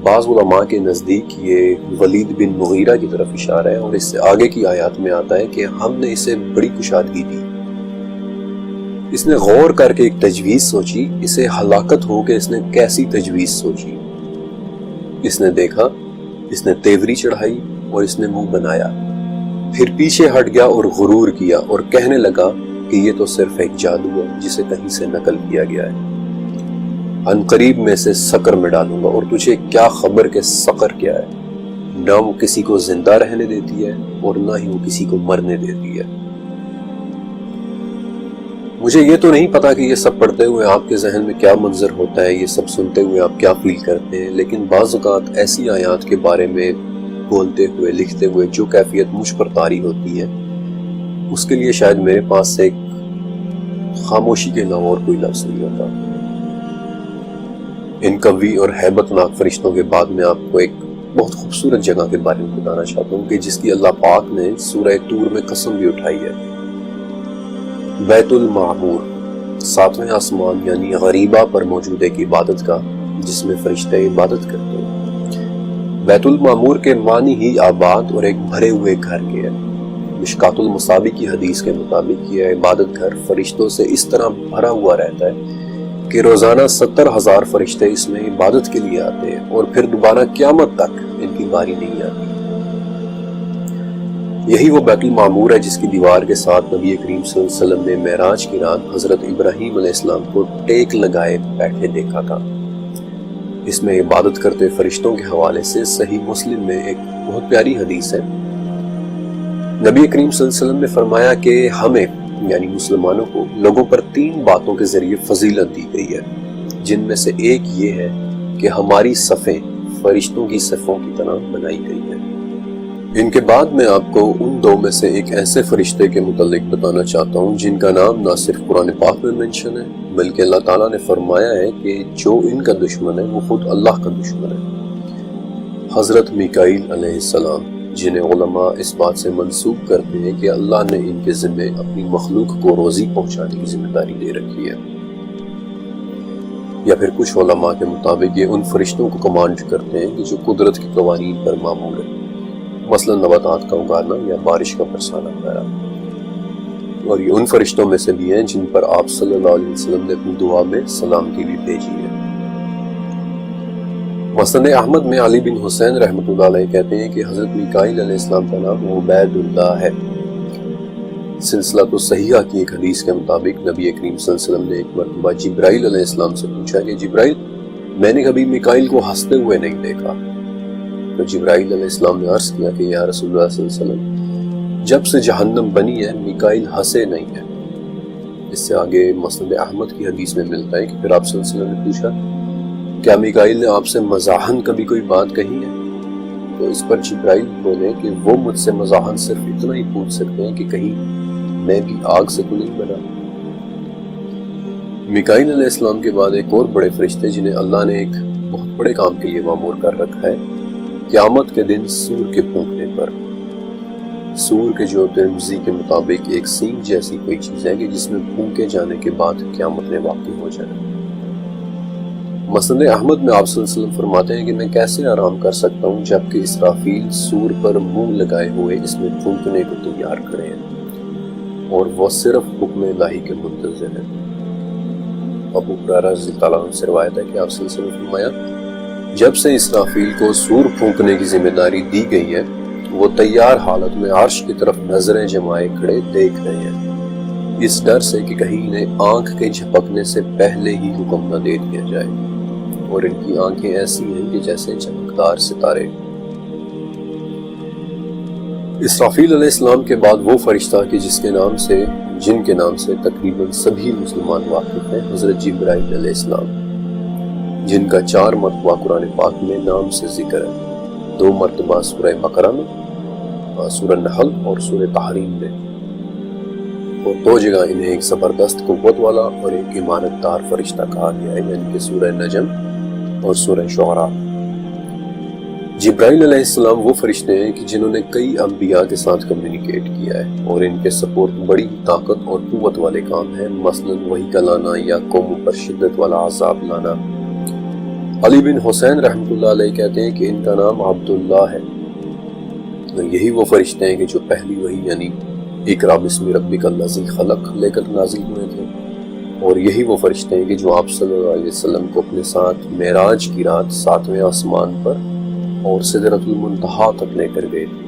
بعض علماء کے نزدیک یہ ولید بن مغیرہ کی طرف اشارہ ہے، اور اس سے آگے کی آیات میں آتا ہے کہ ہم نے اسے بڑی کشادگی دی۔ اس نے غور کر کے ایک تجویز سوچی، اسے ہلاکت ہو کہ اس نے کیسی تجویز سوچی۔ اس نے دیکھا، اس نے تیوری چڑھائی اور اس نے منہ بنایا، پھر پیچھے ہٹ گیا اور غرور کیا اور کہنے لگا کہ یہ تو صرف ایک جادو ہے جسے کہیں سے نقل کیا گیا ہے۔ ان قریب میں سے سقر میں ڈالوں گا، اور تجھے کیا خبر کہ سقر کیا ہے؟ نہ وہ کسی کو زندہ رہنے دیتی ہے اور نہ ہی وہ کسی کو مرنے دیتی ہے۔ مجھے یہ تو نہیں پتا کہ یہ سب پڑھتے ہوئے آپ کے ذہن میں کیا منظر ہوتا ہے، یہ سب سنتے ہوئے آپ کیا فیل کرتے ہیں، لیکن بعض اوقات ایسی آیات کے بارے میں بولتے ہوئے لکھتے ہوئے جو کیفیت مجھ پر طاری ہوتی ہے، اس کے لیے شاید میرے پاس سے خاموشی کے علاوہ اور کوئی لفظ نہیں ہوتا۔ ان قوی اور ہیبت ناک فرشتوں کے بعد میں آپ کو ایک بہت خوبصورت جگہ کے بارے میں بتانا چاہتا ہوں کہ جس کی اللہ پاک نے سورہ طور میں قسم بھی اٹھائی ہے۔ بیت المعمور، 7ویں آسمان یعنی غریبہ پر موجود ایک عبادت کا جس میں فرشتے عبادت کرتے ہیں۔ بیت المعمور کے معنی ہی آباد اور ایک بھرے ہوئے گھر کے ہے۔ مشکات المصابی کی حدیث کے مطابق یہ عبادت گھر فرشتوں سے اس طرح بھرا ہوا رہتا ہے کہ روزانہ 70,000 فرشتے اس میں عبادت کے لیے آتے ہیں، اور پھر دوبارہ قیامت تک ان کی باری نہیں آتی۔ یہی وہ بیت المعمور ہے جس کی دیوار کے ساتھ نبی کریم صلی اللہ علیہ وسلم نے معراج کی رات حضرت ابراہیم علیہ السلام کو ٹیک لگائے بیٹھے دیکھا تھا۔ اس میں عبادت کرتے فرشتوں کے حوالے سے صحیح مسلم میں ایک بہت پیاری حدیث ہے۔ نبی کریم صلی اللہ علیہ وسلم نے فرمایا کہ ہمیں یعنی مسلمانوں کو لوگوں پر 3 باتوں کے ذریعے فضیلت دی گئی ہے، جن میں سے ایک یہ ہے کہ ہماری صفیں فرشتوں کی صفوں کی طرح بنائی گئی ہیں۔ ان کے بعد میں آپ کو ان 2 میں سے ایک ایسے فرشتے کے متعلق بتانا چاہتا ہوں جن کا نام نہ صرف قرآن پاک میں منشن ہے بلکہ اللہ تعالیٰ نے فرمایا ہے کہ جو ان کا دشمن ہے وہ خود اللہ کا دشمن ہے۔ حضرت میکائیل علیہ السلام، جنہیں علماء اس بات سے منسوب کرتے ہیں کہ اللہ نے ان کے ذمے اپنی مخلوق کو روزی پہنچانے کی ذمہ داری دے رکھی ہے، یا پھر کچھ علماء کے مطابق یہ ان فرشتوں کو کمانڈ کرتے ہیں کہ جو قدرت کے قوانین پر معمول ہے، مثلا نباتات کا اگانا یا بارش کا برسانا وغیرہ۔ اور یہ ان فرشتوں میں سے بھی ہیں جن پر آپ صلی اللہ علیہ وسلم نے اپنی دعا میں سلامتی بھی بھیجی ہے۔ مسند احمد میں علی بن حسین رحمۃ اللہ علیہ کہتے ہیں کہ حضرت میکائیل علیہ السلام کا نام عبید اللہ ہے۔ سلسلہ تو صحیحہ کی ایک حدیث کے مطابق نبی کریم صلی اللہ علیہ وسلم نے ایک مرتبہ جبرائیل علیہ السلام سے پوچھا کہ جبرائیل، میں نے کبھی میکائیل کو ہنستے ہوئے نہیں دیکھا۔ تو جبرائیل علیہ السلام نے عرض کیا کہ یا رسول اللہ صلی اللہ علیہ وسلم، جب سے جہنم بنی ہے میکائیل ہنسے نہیں ہے۔ اس سے آگے مسند احمد کی حدیث میں ملتا ہے کہ پھر آپ صلی اللہ علیہ وسلم نے پوچھا کیا میکائیل نے آپ سے مزاحن کبھی کوئی بات کہی ہے؟ تو اس پر جبرائیل بولے کہ وہ مجھ سے مزاحن صرف اتنا ہی پوچھ سکتے ہیں کہ کہیں میں بھی آگ سے تو نہیں بنا۔ میکائیل علیہ السلام کے بعد ایک اور بڑے فرشتے جنہیں اللہ نے ایک بہت بڑے کام کے لیے مامور کر رکھا ہے، قیامت کے دن سور کے پھونکنے پر۔ سور کے جو ترمذی کے مطابق ایک سینگ جیسی کوئی چیز ہے کہ جس میں پھونکے جانے کے بعد قیامت میں واقع ہو جائے۔ مسند احمد میں آپ صلی اللہ علیہ وسلم فرماتے ہیں کہ میں کیسے آرام کر سکتا ہوں جبکہ اسرافیل سور پر منہ لگائے ہوئے اس میں پھونکنے کو تیار کھڑے ہیں اور وہ صرف حکم الہی کے منتظر ہیں۔ ابو ہریرہ رضی اللہ عنہ سے روایت ہے کہ آپ صلی اللہ علیہ وسلم نے فرمایا جب سے اسرافیل کو سور پھونکنے کی ذمہ داری دی گئی ہے وہ تیار حالت میں عرش کی طرف نظریں جمائے کھڑے دیکھ رہے ہیں، اس ڈر سے کہ کہیں انہیں آنکھ کے جھپکنے سے پہلے ہی حکم نہ دے دیا جائے، اور ان کی آنکھیں ایسی ہیں کہ جیسے چمکدار ستارے۔ اسرافیل علیہ السلام کے بعد وہ فرشتہ کہ جس کے نام سے جن کے نام سے تقریباً سبھی مسلمان واقف ہیں، حضرت جبرائیل علیہ السلام، جن کا 4 مرتبہ قرآن پاک میں نام سے ذکر ہے، 2 مرتبہ سورہ بقرہ میں، سورہ نحل اور سورہ تحریم میں، اور 2 جگہ انہیں ایک زبردست قوت والا اور ایک ایمانت دار فرشتہ کہا گیا ہے، یعنی کہ سورہ نجم اور سورہ شعراء۔ جبرائیل علیہ السلام وہ فرشتے ہیں کہ جنہوں نے کئی انبیاء کے ساتھ کمیونیکیٹ کیا ہے، اور ان کے سپورٹ بڑی طاقت اور قوت والے کام ہیں، مثلاً وحی کا لانا یا قوموں پر شدت والا عذاب لانا۔ علی بن حسین رحمۃ اللہ علیہ کہتے ہیں کہ ان کا نام عبداللہ ہے۔ یہی وہ فرشتے ہیں کہ جو پہلی وحی یعنی اقرا بسم ربک الذی خلق لے کر نازل ہوئے تھے، اور یہی وہ فرشتے ہیں کہ جو آپ صلی اللہ علیہ وسلم کو اپنے ساتھ معراج کی رات 7ویں آسمان پر اور سدرۃ المنتہا تک لے کر گئے تھے۔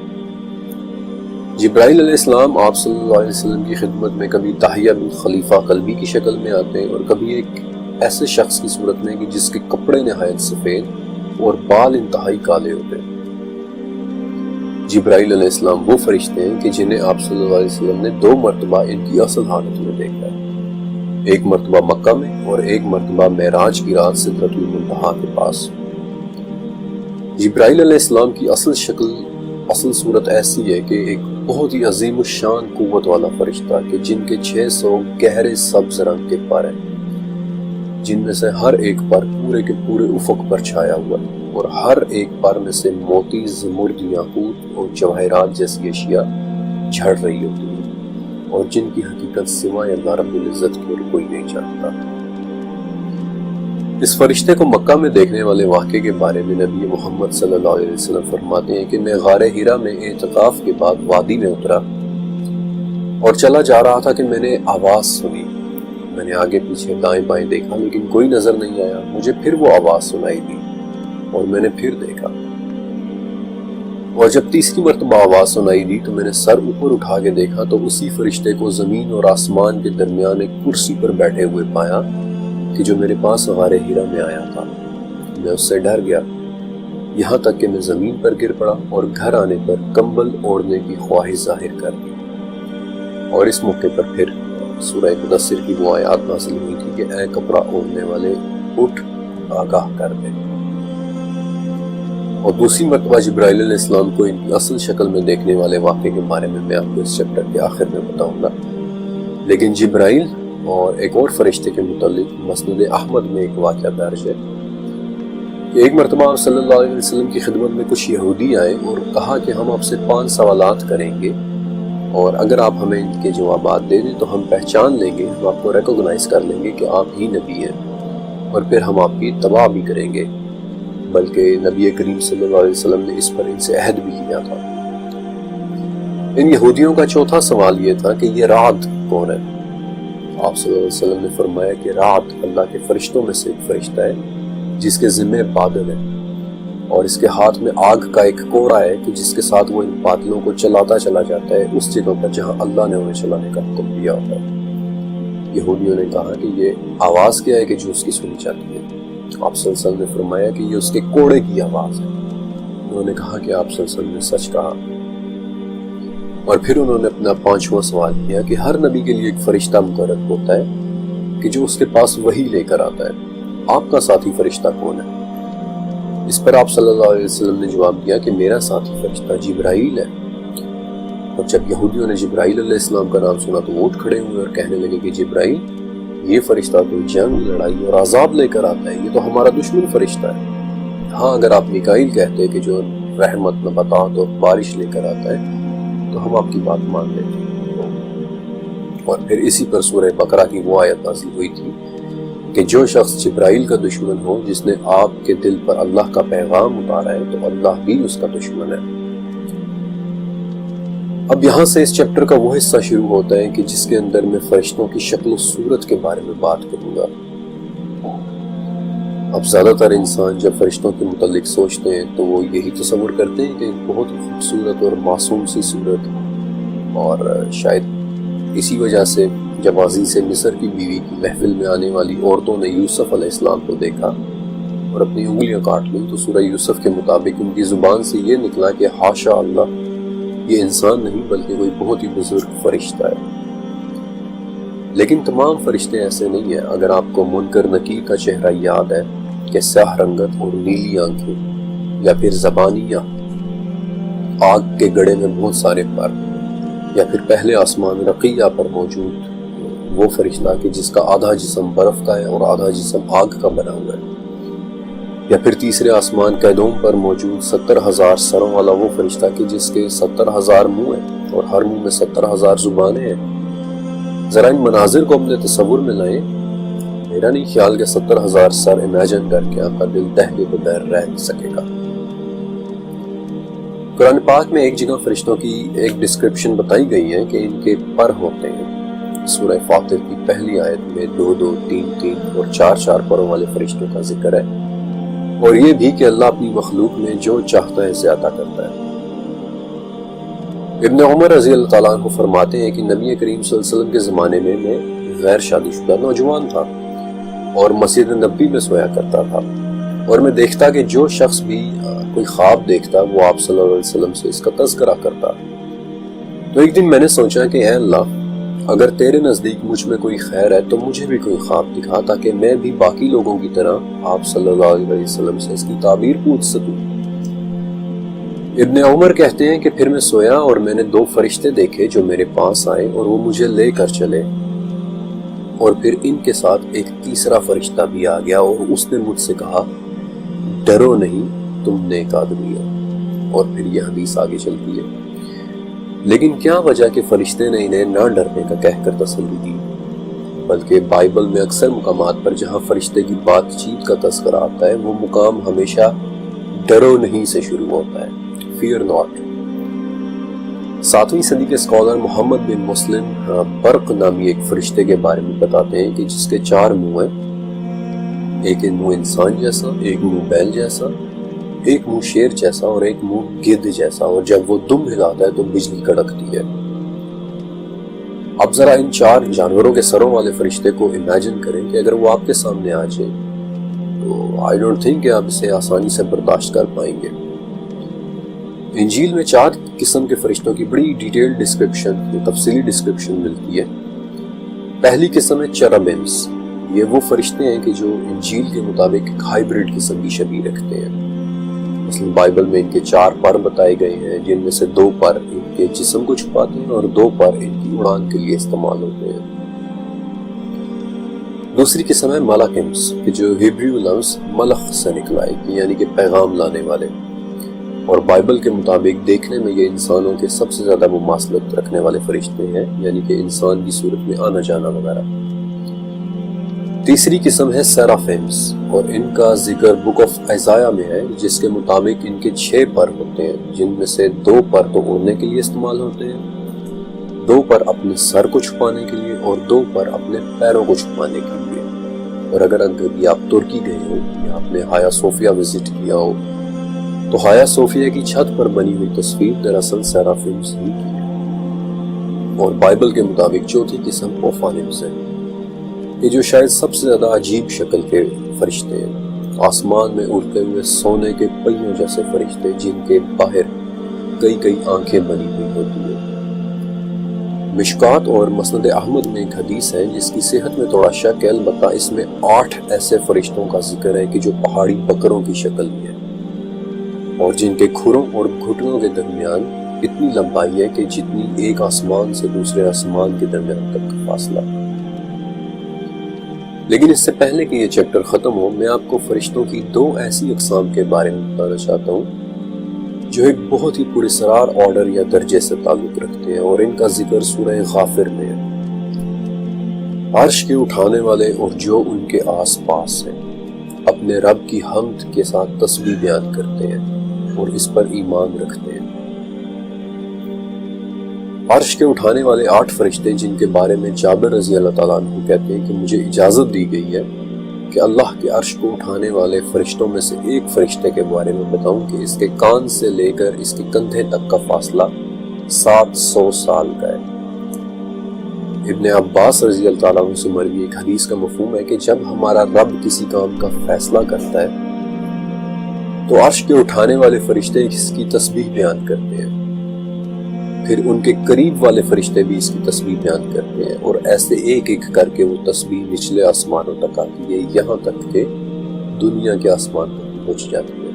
جبرائیل علیہ السلام آپ صلی اللہ علیہ وسلم کی خدمت میں کبھی داہیہ بن خلیفہ قلبی کی شکل میں آتے ہیں، اور کبھی ایک ایسے شخص کی صورت میں کہ جس کے کپڑے نہایت سفید اور بال انتہائی کالے ہوتے ہیں۔ جبرائیل علیہ السلام وہ فرشتے ہیں کہ جنہیں آپ صلی اللہ علیہ وسلم نے 2 مرتبہ ان کی اصل حالت میں دیکھا ہے، ایک مرتبہ مکہ میں اور ایک مرتبہ معراج کی رات سدرۃ المنتہا کے پاس۔ جبرائیل علیہ السلام کی اصل شکل، اصل صورت ایسی ہے کہ ایک بہت ہی عظیم الشان قوت والا فرشتہ کہ جن کے 600 گہرے سبز رنگ کے پر ہیں، جن میں سے ہر ایک پر پورے کے پورے افق پر چھایا ہوا ہے، اور ہر ایک پر میں سے موتی، زمرد، یاقوت اور جواہرات جیسی اشیاء جھڑ رہی ہوتی ہیں، اور جن کی حقیقت سوائے اللہ رب العزت کی اور کوئی نہیں جانتا۔ اس فرشتے کو مکہ میں دیکھنے والے واقعے کے بارے میں نبی محمد صلی اللہ علیہ وسلم فرماتے ہیں کہ میں غار حرا میں اعتکاف کے بعد وادی میں اترا اور چلا جا رہا تھا کہ میں نے آواز سنی۔ میں نے آگے پیچھے دائیں بائیں دیکھا لیکن کوئی نظر نہیں آیا۔ مجھے پھر وہ آواز سنائی دی اور میں نے پھر دیکھا، اور جب تیسری مرتبہ آواز سنائی دی تو میں نے سر اوپر اٹھا کے دیکھا تو اسی فرشتے کو زمین اور آسمان کے درمیان ایک کرسی پر بیٹھے ہوئے پایا کہ جو میرے پاس غار حرا میں آیا تھا۔ میں اس سے ڈر گیا، یہاں تک کہ میں زمین پر گر پڑا اور گھر آنے پر کمبل اوڑھنے کی خواہش ظاہر کر دی۔ اور اس موقع پر پھر سورہ مدثر کی وہ آیات نازل ہوئی تھی کہ اے کپڑا اوڑھنے والے اٹھ، آگاہ کر دے۔ اور دوسری مرتبہ جبرائیل علیہ السلام کو ان کی اصل شکل میں دیکھنے والے واقعے کے بارے میں آپ کو اس چیپٹر کے آخر میں بتاؤں گا، لیکن جبرائیل اور ایک اور فرشتے کے متعلق مسند احمد میں ایک واقعہ درج ہے کہ ایک مرتبہ آپ صلی اللہ علیہ وسلم کی خدمت میں کچھ یہودی آئے اور کہا کہ ہم آپ سے 5 سوالات کریں گے، اور اگر آپ ہمیں ان کے جوابات دے دیں تو ہم پہچان لیں گے، ہم آپ کو ریکوگنائز کر لیں گے کہ آپ ہی نبی ہیں، اور پھر ہم آپ کی اتباع بھی کریں گے۔ بلکہ نبی کریم صلی اللہ علیہ وسلم نے اس پر ان سے عہد بھی کیا تھا۔ ان یہودیوں کا چوتھا سوال یہ تھا کہ یہ رعد کون ہے؟ آپ صلی اللہ علیہ وسلم نے فرمایا کہ رعد اللہ کے فرشتوں میں سے ایک فرشتہ ہے جس کے ذمہ بادل ہے، اور اس کے ہاتھ میں آگ کا ایک کوڑا ہے کہ جس کے ساتھ وہ ان بادلوں کو چلاتا چلا جاتا ہے اس جگہ پر جہاں اللہ نے انہیں چلانے کا حکم دیا ہوتا ہے۔ یہودیوں نے کہا کہ یہ آواز کیا ہے کہ جو اس کی سنی جاتی ہے؟ آپ صلی اللہ علیہ وسلم نے فرمایا کہ یہ اس کے کوڑے کی آواز ہے۔ انہوں نے کہا کہ آپ صلی اللہ علیہ وسلم نے سچ کہا، اور پھر انہوں نے اپنا 5واں سوال کیا کہ ہر نبی کے لیے ایک فرشتہ مقرر ہوتا ہے کہ جو اس کے پاس وحی لے کر آتا ہے، آپ کا ساتھی فرشتہ کون ہے؟ اس پر آپ صلی اللہ علیہ وسلم نے جواب دیا کہ میرا ساتھی فرشتہ جبرائیل ہے۔ اور جب یہودیوں نے جبرائیل علیہ السلام کا نام سنا تو وہ اٹھ کھڑے ہوئے اور کہنے لگے کہ جبرائیل، یہ فرشتہ تو جنگ، لڑائی اور عذاب لے کر آتا ہے، یہ تو ہمارا دشمن فرشتہ ہے۔ ہاں اگر آپ میکائیل کہتے کہ جو رحمت نباتات اور بارش لے کر آتا ہے تو ہم آپ کی بات مان لیتے۔ اور پھر اسی پر سورہ بقرہ کی وہ آیت نازل ہوئی تھی کہ جو شخص جبرائیل کا دشمن ہو جس نے آپ کے دل پر اللہ کا پیغام اتارا ہے تو اللہ بھی اس کا دشمن ہے۔ اب یہاں سے اس چیپٹر کا وہ حصہ شروع ہوتا ہے کہ جس کے اندر میں فرشتوں کی شکل و صورت کے بارے میں بات کروں گا۔ اب زیادہ تر انسان جب فرشتوں کے متعلق سوچتے ہیں تو وہ یہی تصور کرتے ہیں کہ ایک بہت خوبصورت اور معصوم سی صورت، اور شاید اسی وجہ سے جب عزیز مصر کی بیوی کی محفل میں آنے والی عورتوں نے یوسف علیہ السلام کو دیکھا اور اپنی انگلیاں کاٹ لیں تو سورہ یوسف کے مطابق ان کی زبان سے یہ نکلا کہ حاشا اللہ، یہ انسان نہیں بلکہ کوئی بہت ہی بزرگ فرشتہ ہے۔ لیکن تمام فرشتے ایسے نہیں ہیں۔ اگر آپ کو منکر نکیر کا چہرہ یاد ہے کہ سیاہ رنگت اور نیلی آنکھیں، یا پھر زبانیہ، آگ کے گڑے میں بہت سارے پر، یا پھر پہلے آسمان رقیہ پر موجود وہ فرشتہ کہ جس کا آدھا جسم برف کا ہے اور آدھا جسم آگ کا بنا ہوا ہے، یا پھر تیسرے آسمان قیدوم پر موجود 70,000 سروں والا وہ فرشتہ کہ جس کے 70,000 منہ ہیں اور ہر منہ میں 70,000 زبانیں ہیں۔ ذرا ان مناظر کو اپنے تصور میں لائیں۔ میرا نہیں خیال کہ 70,000 سر امیجن کر کے آپ کا دل دہلے بغیر رہ سکے گا۔ قرآن پاک میں ایک جگہ فرشتوں کی ایک ڈسکرپشن بتائی گئی ہے کہ ان کے پر ہوتے ہیں۔ سورہ فاطر کی پہلی آیت میں 2 2 3 3 اور 4 4 پروں والے فرشتوں کا ذکر ہے، اور یہ بھی کہ اللہ اپنی مخلوق میں جو چاہتا ہے زیادہ کرتا ہے۔ ابن عمر رضی اللہ تعالیٰ عنہ فرماتے ہیں کہ نبی کریم صلی اللہ علیہ وسلم کے زمانے میں میں غیر شادی شدہ نوجوان تھا اور مسجد نبوی میں سویا کرتا تھا، اور میں دیکھتا کہ جو شخص بھی کوئی خواب دیکھتا وہ آپ صلی اللہ علیہ وسلم سے اس کا تذکرہ کرتا۔ تو ایک دن میں نے سوچا کہ اے اللہ، اگر تیرے نزدیک مجھ میں کوئی خیر ہے تو مجھے بھی کوئی خواب دکھا تاکہ میں بھی باقی لوگوں کی طرح آپ صلی اللہ علیہ وسلم سے اس کی تعبیر پوچھ سکوں۔ ابن عمر کہتے ہیں کہ پھر میں سویا اور میں نے 2 فرشتے دیکھے جو میرے پاس آئے اور وہ مجھے لے کر چلے، اور پھر ان کے ساتھ ایک تیسرا فرشتہ بھی آ گیا اور اس نے مجھ سے کہا ڈرو نہیں، تم نیک آدمی ہو، اور پھر یہ حدیث آگے چلتی ہے۔ لیکن کیا وجہ کہ فرشتے نے انہیں نہ ڈرنے کا کہہ کر تسلی دی، بلکہ بائبل میں اکثر مقامات پر جہاں فرشتے کی بات چیت کا تذکرہ آتا ہے وہ مقام ہمیشہ ڈرو نہیں سے شروع ہوتا ہے، fear not۔ 7ویں صدی کے اسکالر محمد بن مسلم برق نامی ایک فرشتے کے بارے میں بتاتے ہیں کہ جس کے 4 منہ ہیں، ایک منہ انسان جیسا، ایک منہ بیل جیسا، ایک منہ شیر جیسا اور ایک منہ گدھ جیسا، اور جب وہ دم ہلاتا ہے تو بجلی کڑکتی ہے۔ اب ذرا ان 4 جانوروں کے سروں والے فرشتے کو امیجن کریں کہ اگر وہ آپ کے سامنے آ جائیں تو آئی ڈونٹ تھنک کہ آپ اسے آسانی سے برداشت کر پائیں گے۔ انجیل میں 4 قسم کے فرشتوں کی بڑی ڈیٹیل ڈسکرپشن، تفصیلی ڈسکرپشن ملتی ہے۔ پہلی قسم ہے چیرابیمز۔ یہ وہ فرشتے ہیں کہ جو انجیل کے مطابق ایک ہائیبریڈ قسم کی شبیہ رکھتے ہیں۔ مثلا بائبل میں ان کے 4 پر بتائے گئے ہیں، جن میں سے 2 پر ان کے جسم کو چھپاتے ہیں اور 2 پر ان کی اڑان کے لیے استعمال ہوتے ہیں۔ دوسری قسم ہے ملاکمز، کہ جو ہیبریو لفظ ملخ سے نکلا ہے، یعنی کہ پیغام لانے والے، اور بائبل کے مطابق دیکھنے میں یہ انسانوں کے سب سے زیادہ مماثلت رکھنے والے فرشتے ہیں، یعنی کہ انسان کی صورت میں آنا جانا وغیرہ۔ تیسری قسم ہے سیرافیمز، اور ان کا ذکر بک آف ایزایا میں ہے، جس کے مطابق ان کے 6 پر ہوتے ہیں، جن میں سے 2 پر تو اڑنے کے لیے استعمال ہوتے ہیں، 2 پر اپنے سر کو چھپانے کے لیے اور 2 پر اپنے پیروں کو چھپانے کے لیے۔ اور اگر کبھی آپ ترکی گئے ہو یا آپ نے ہایا صوفیہ وزٹ کیا ہو تو ہایا صوفیہ کی چھت پر بنی ہوئی تصویر دراصل سیرافیمز ہی کی ہے۔ اور بائبل کے مطابق چوتھی قسم اوفانمز ہے، یہ جو شاید سب سے زیادہ عجیب شکل کے فرشتے ہیں، آسمان میں اڑتے ہوئے سونے کے پہیوں جیسے فرشتے جن کے باہر کئی آنکھیں بنی ہوئی ہوتی ہیں۔ مشکات اور مسند احمد میں ایک حدیث ہے جس کی صحت میں تھوڑا شک ہے، البتہ اس میں 8 ایسے فرشتوں کا ذکر ہے کہ جو پہاڑی بکروں کی شکل میں ہے، اور جن کے کھروں اور گھٹنوں کے درمیان اتنی لمبائی ہے کہ جتنی ایک آسمان سے دوسرے آسمان کے درمیان تک کا فاصلہ۔ لیکن اس سے پہلے کہ یہ چیپٹر ختم ہو، میں آپ کو فرشتوں کی 2 ایسی اقسام کے بارے میں بتانا چاہتا ہوں جو ایک بہت ہی پراسرار آرڈر یا درجے سے تعلق رکھتے ہیں، اور ان کا ذکر سورہ غافر میں ہے۔ عرش کے اٹھانے والے اور جو ان کے آس پاس ہیں اپنے رب کی حمد کے ساتھ تسبیح بیان کرتے ہیں اور اس پر ایمان رکھتے ہیں۔ عرش کے اٹھانے والے 8 فرشتے جن کے بارے میں جابر رضی اللہ تعالیٰ عنہ کہتے ہیں کہ مجھے اجازت دی گئی ہے کہ اللہ کے عرش کو اٹھانے والے فرشتوں میں سے ایک فرشتے کے بارے میں بتاؤں کہ اس کے کان سے لے کر اس کے کندھے تک کا فاصلہ 700 سال کا ہے۔ ابن عباس رضی اللہ تعالیٰ عنہ سے مروی ایک حدیث کا مفہوم ہے کہ جب ہمارا رب کسی کام کا فیصلہ کرتا ہے تو عرش کے اٹھانے والے فرشتے اس کی تسبیح بیان کرتے ہیں۔ پھر ان کے قریب والے فرشتے بھی اس کی تسبیح بیان کرتے ہیں، اور ایسے ایک ایک کر کے وہ تسبیح نچلے آسمانوں تک آتی ہے، یہاں تک کہ دنیا کے آسمان تک پہنچ جاتی ہے۔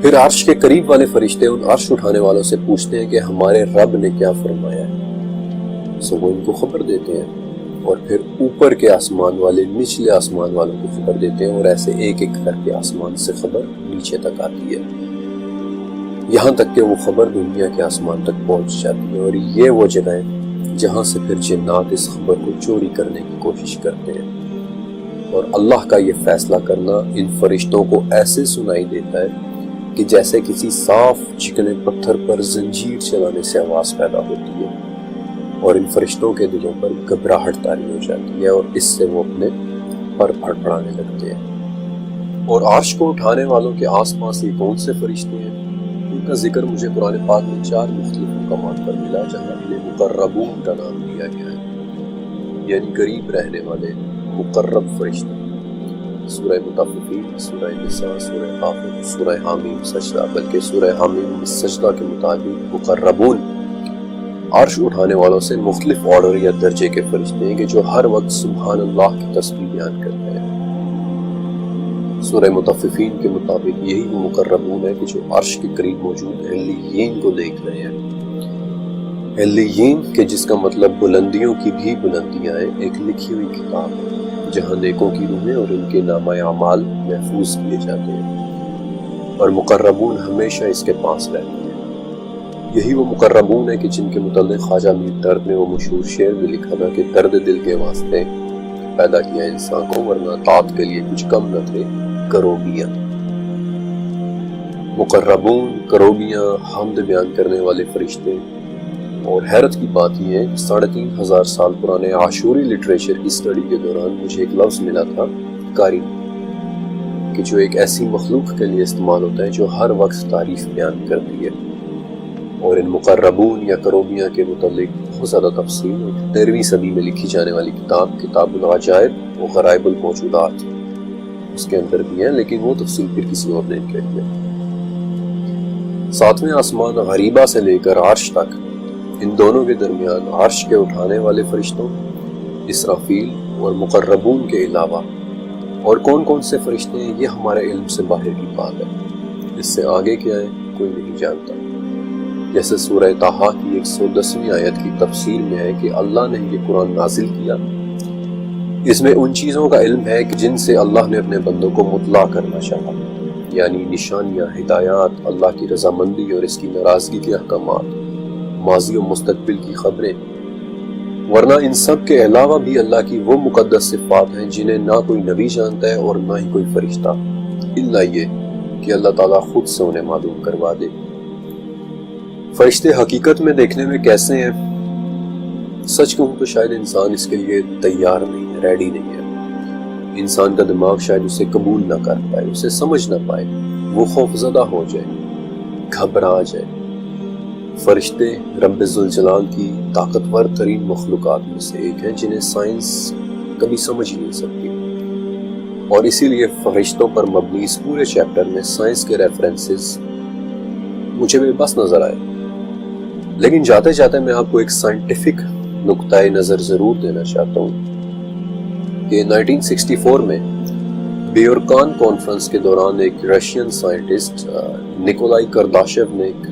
پھر عرش کے قریب والے فرشتے ان عرش اٹھانے والوں سے پوچھتے ہیں کہ ہمارے رب نے کیا فرمایا ہے، سو وہ ان کو خبر دیتے ہیں، اور پھر اوپر کے آسمان والے نچلے آسمان والوں کو خبر دیتے ہیں، اور ایسے ایک ایک کر کے آسمان سے خبر نیچے تک آتی ہے، یہاں تک کہ وہ خبر دنیا کے آسمان تک پہنچ جاتی ہے۔ اور یہ وہ جگہ ہے جہاں سے پھر جنات اس خبر کو چوری کرنے کی کوشش کرتے ہیں، اور اللہ کا یہ فیصلہ کرنا ان فرشتوں کو ایسے سنائی دیتا ہے کہ جیسے کسی صاف چکنے پتھر پر زنجیر چلانے سے آواز پیدا ہوتی ہے، اور ان فرشتوں کے دلوں پر گھبراہٹ طاری ہو جاتی ہے، اور اس سے وہ اپنے پر پھڑپڑانے لگتے ہیں۔ اور عرش کو اٹھانے والوں کے آس پاس یہ کون سے فرشتے ہیں؟ ان کا ذکر مجھے قرآن پاک میں 4 مختلف مقامات پر ملا جہاں انہیں مقربون کا نام دیا گیا ہے، یعنی قریب رہنے والے مقرب فرشتے۔ سورہ مطففین، سورہ نساء، سورہ غافر، سورہ حامیم سجدہ، بلکہ سورہ حامیم سجدہ کے مطابق مقربون عرش اٹھانے والوں سے مختلف آرڈر یا درجے کے فرشتے ہیں کہ جو ہر وقت سبحان اللہ کی تسبیح بیان کرتے ہیں۔ سورہ مطففین کے مطابق یہی وہ مقربون ہے کہ جو عرش کے قریب موجود علیین کو دیکھ رہے ہیں۔ علیین کہ جس کا مطلب بلندیوں کی بھی بلندیاں ہیں، ایک لکھی ہوئی کتاب ہے جہاں نیکوں کی روحیں اور ان کے نامہ اعمال محفوظ کیے جاتے ہیں، اور مقربون ہمیشہ اس کے پاس رہتے ہیں۔ یہی وہ مقربون ہے کہ جن کے متعلق خواجہ میر درد نے وہ مشہور شعر میں لکھا تھا کہ درد دل کے واسطے پیدا کیا انسان کو، ورنہ طاعت کے لیے کچھ کم نہ تھے کروبیاں۔ مقربون، کروبیاں، حمد بیان کرنے والے فرشتے۔ اور حیرت کی بات یہ ہے کہ 3500 سال پرانے عاشوری لٹریچر کی اسٹڈی کے دوران مجھے ایک لفظ ملا تھا قارین، کہ جو ایک ایسی مخلوق کے لیے استعمال ہوتا ہے جو ہر وقت تعریف بیان کرتی ہے۔ اور ان مقربون یا کروبیاں کے متعلق بہت زیادہ تفصیل 13ویں صدی میں لکھی جانے والی کتاب العجائب و غرائب الموجودات اس کے اندر بھی ہیں، لیکن وہ تفصیل پھر کسی اور دن کے لیے۔ 7ویں آسمان غریبہ سے لے کر عرش تک، ان دونوں کے درمیان عرش کے اٹھانے والے فرشتوں، اسرافیل اور مقربون کے علاوہ اور کون کون سے فرشتے ہیں یہ ہمارے علم سے باہر کی بات ہے۔ اس سے آگے کیا ہے کوئی نہیں جانتا۔ جیسے سورہ طٰہٰ کی 110ویں آیت کی تفسیر میں ہے کہ اللہ نے یہ قرآن نازل کیا، اس میں ان چیزوں کا علم ہے کہ جن سے اللہ نے اپنے بندوں کو مطلع کرنا چاہا، یعنی نشانیاں، ہدایات، اللہ کی رضامندی اور اس کی ناراضگی کے احکامات، ماضی و مستقبل کی خبریں، ورنہ ان سب کے علاوہ بھی اللہ کی وہ مقدس صفات ہیں جنہیں نہ کوئی نبی جانتا ہے اور نہ ہی کوئی فرشتہ، الا یہ کہ اللہ تعالیٰ خود سے انہیں معلوم کروا دے۔ فرشتے حقیقت میں دیکھنے میں کیسے ہیں؟ سچ کہوں تو شاید انسان اس کے لیے تیار نہیں ہے، ریڈی نہیں ہے۔ انسان کا دماغ شاید اسے قبول نہ کر پائے، اسے سمجھ نہ پائے، وہ خوفزدہ ہو جائے، گھبرا جائے۔ فرشتے رب ذوالجلال کی طاقتور ترین مخلوقات میں سے ایک ہیں جنہیں سائنس کبھی سمجھ ہی نہیں سکتی، اور اسی لیے فرشتوں پر مبنی اس پورے چیپٹر میں سائنس کے ریفرنسز مجھے بے بس نظر آئے۔ لیکن جاتے جاتے میں آپ کو ایک سائنٹیفک نقطۂ نظر ضرور دینا چاہتا ہوں کہ 1964 میں بیورکان کانفرنس کے دوران ایک رشین سائنٹسٹ نکولائی کرداشیو نے ایک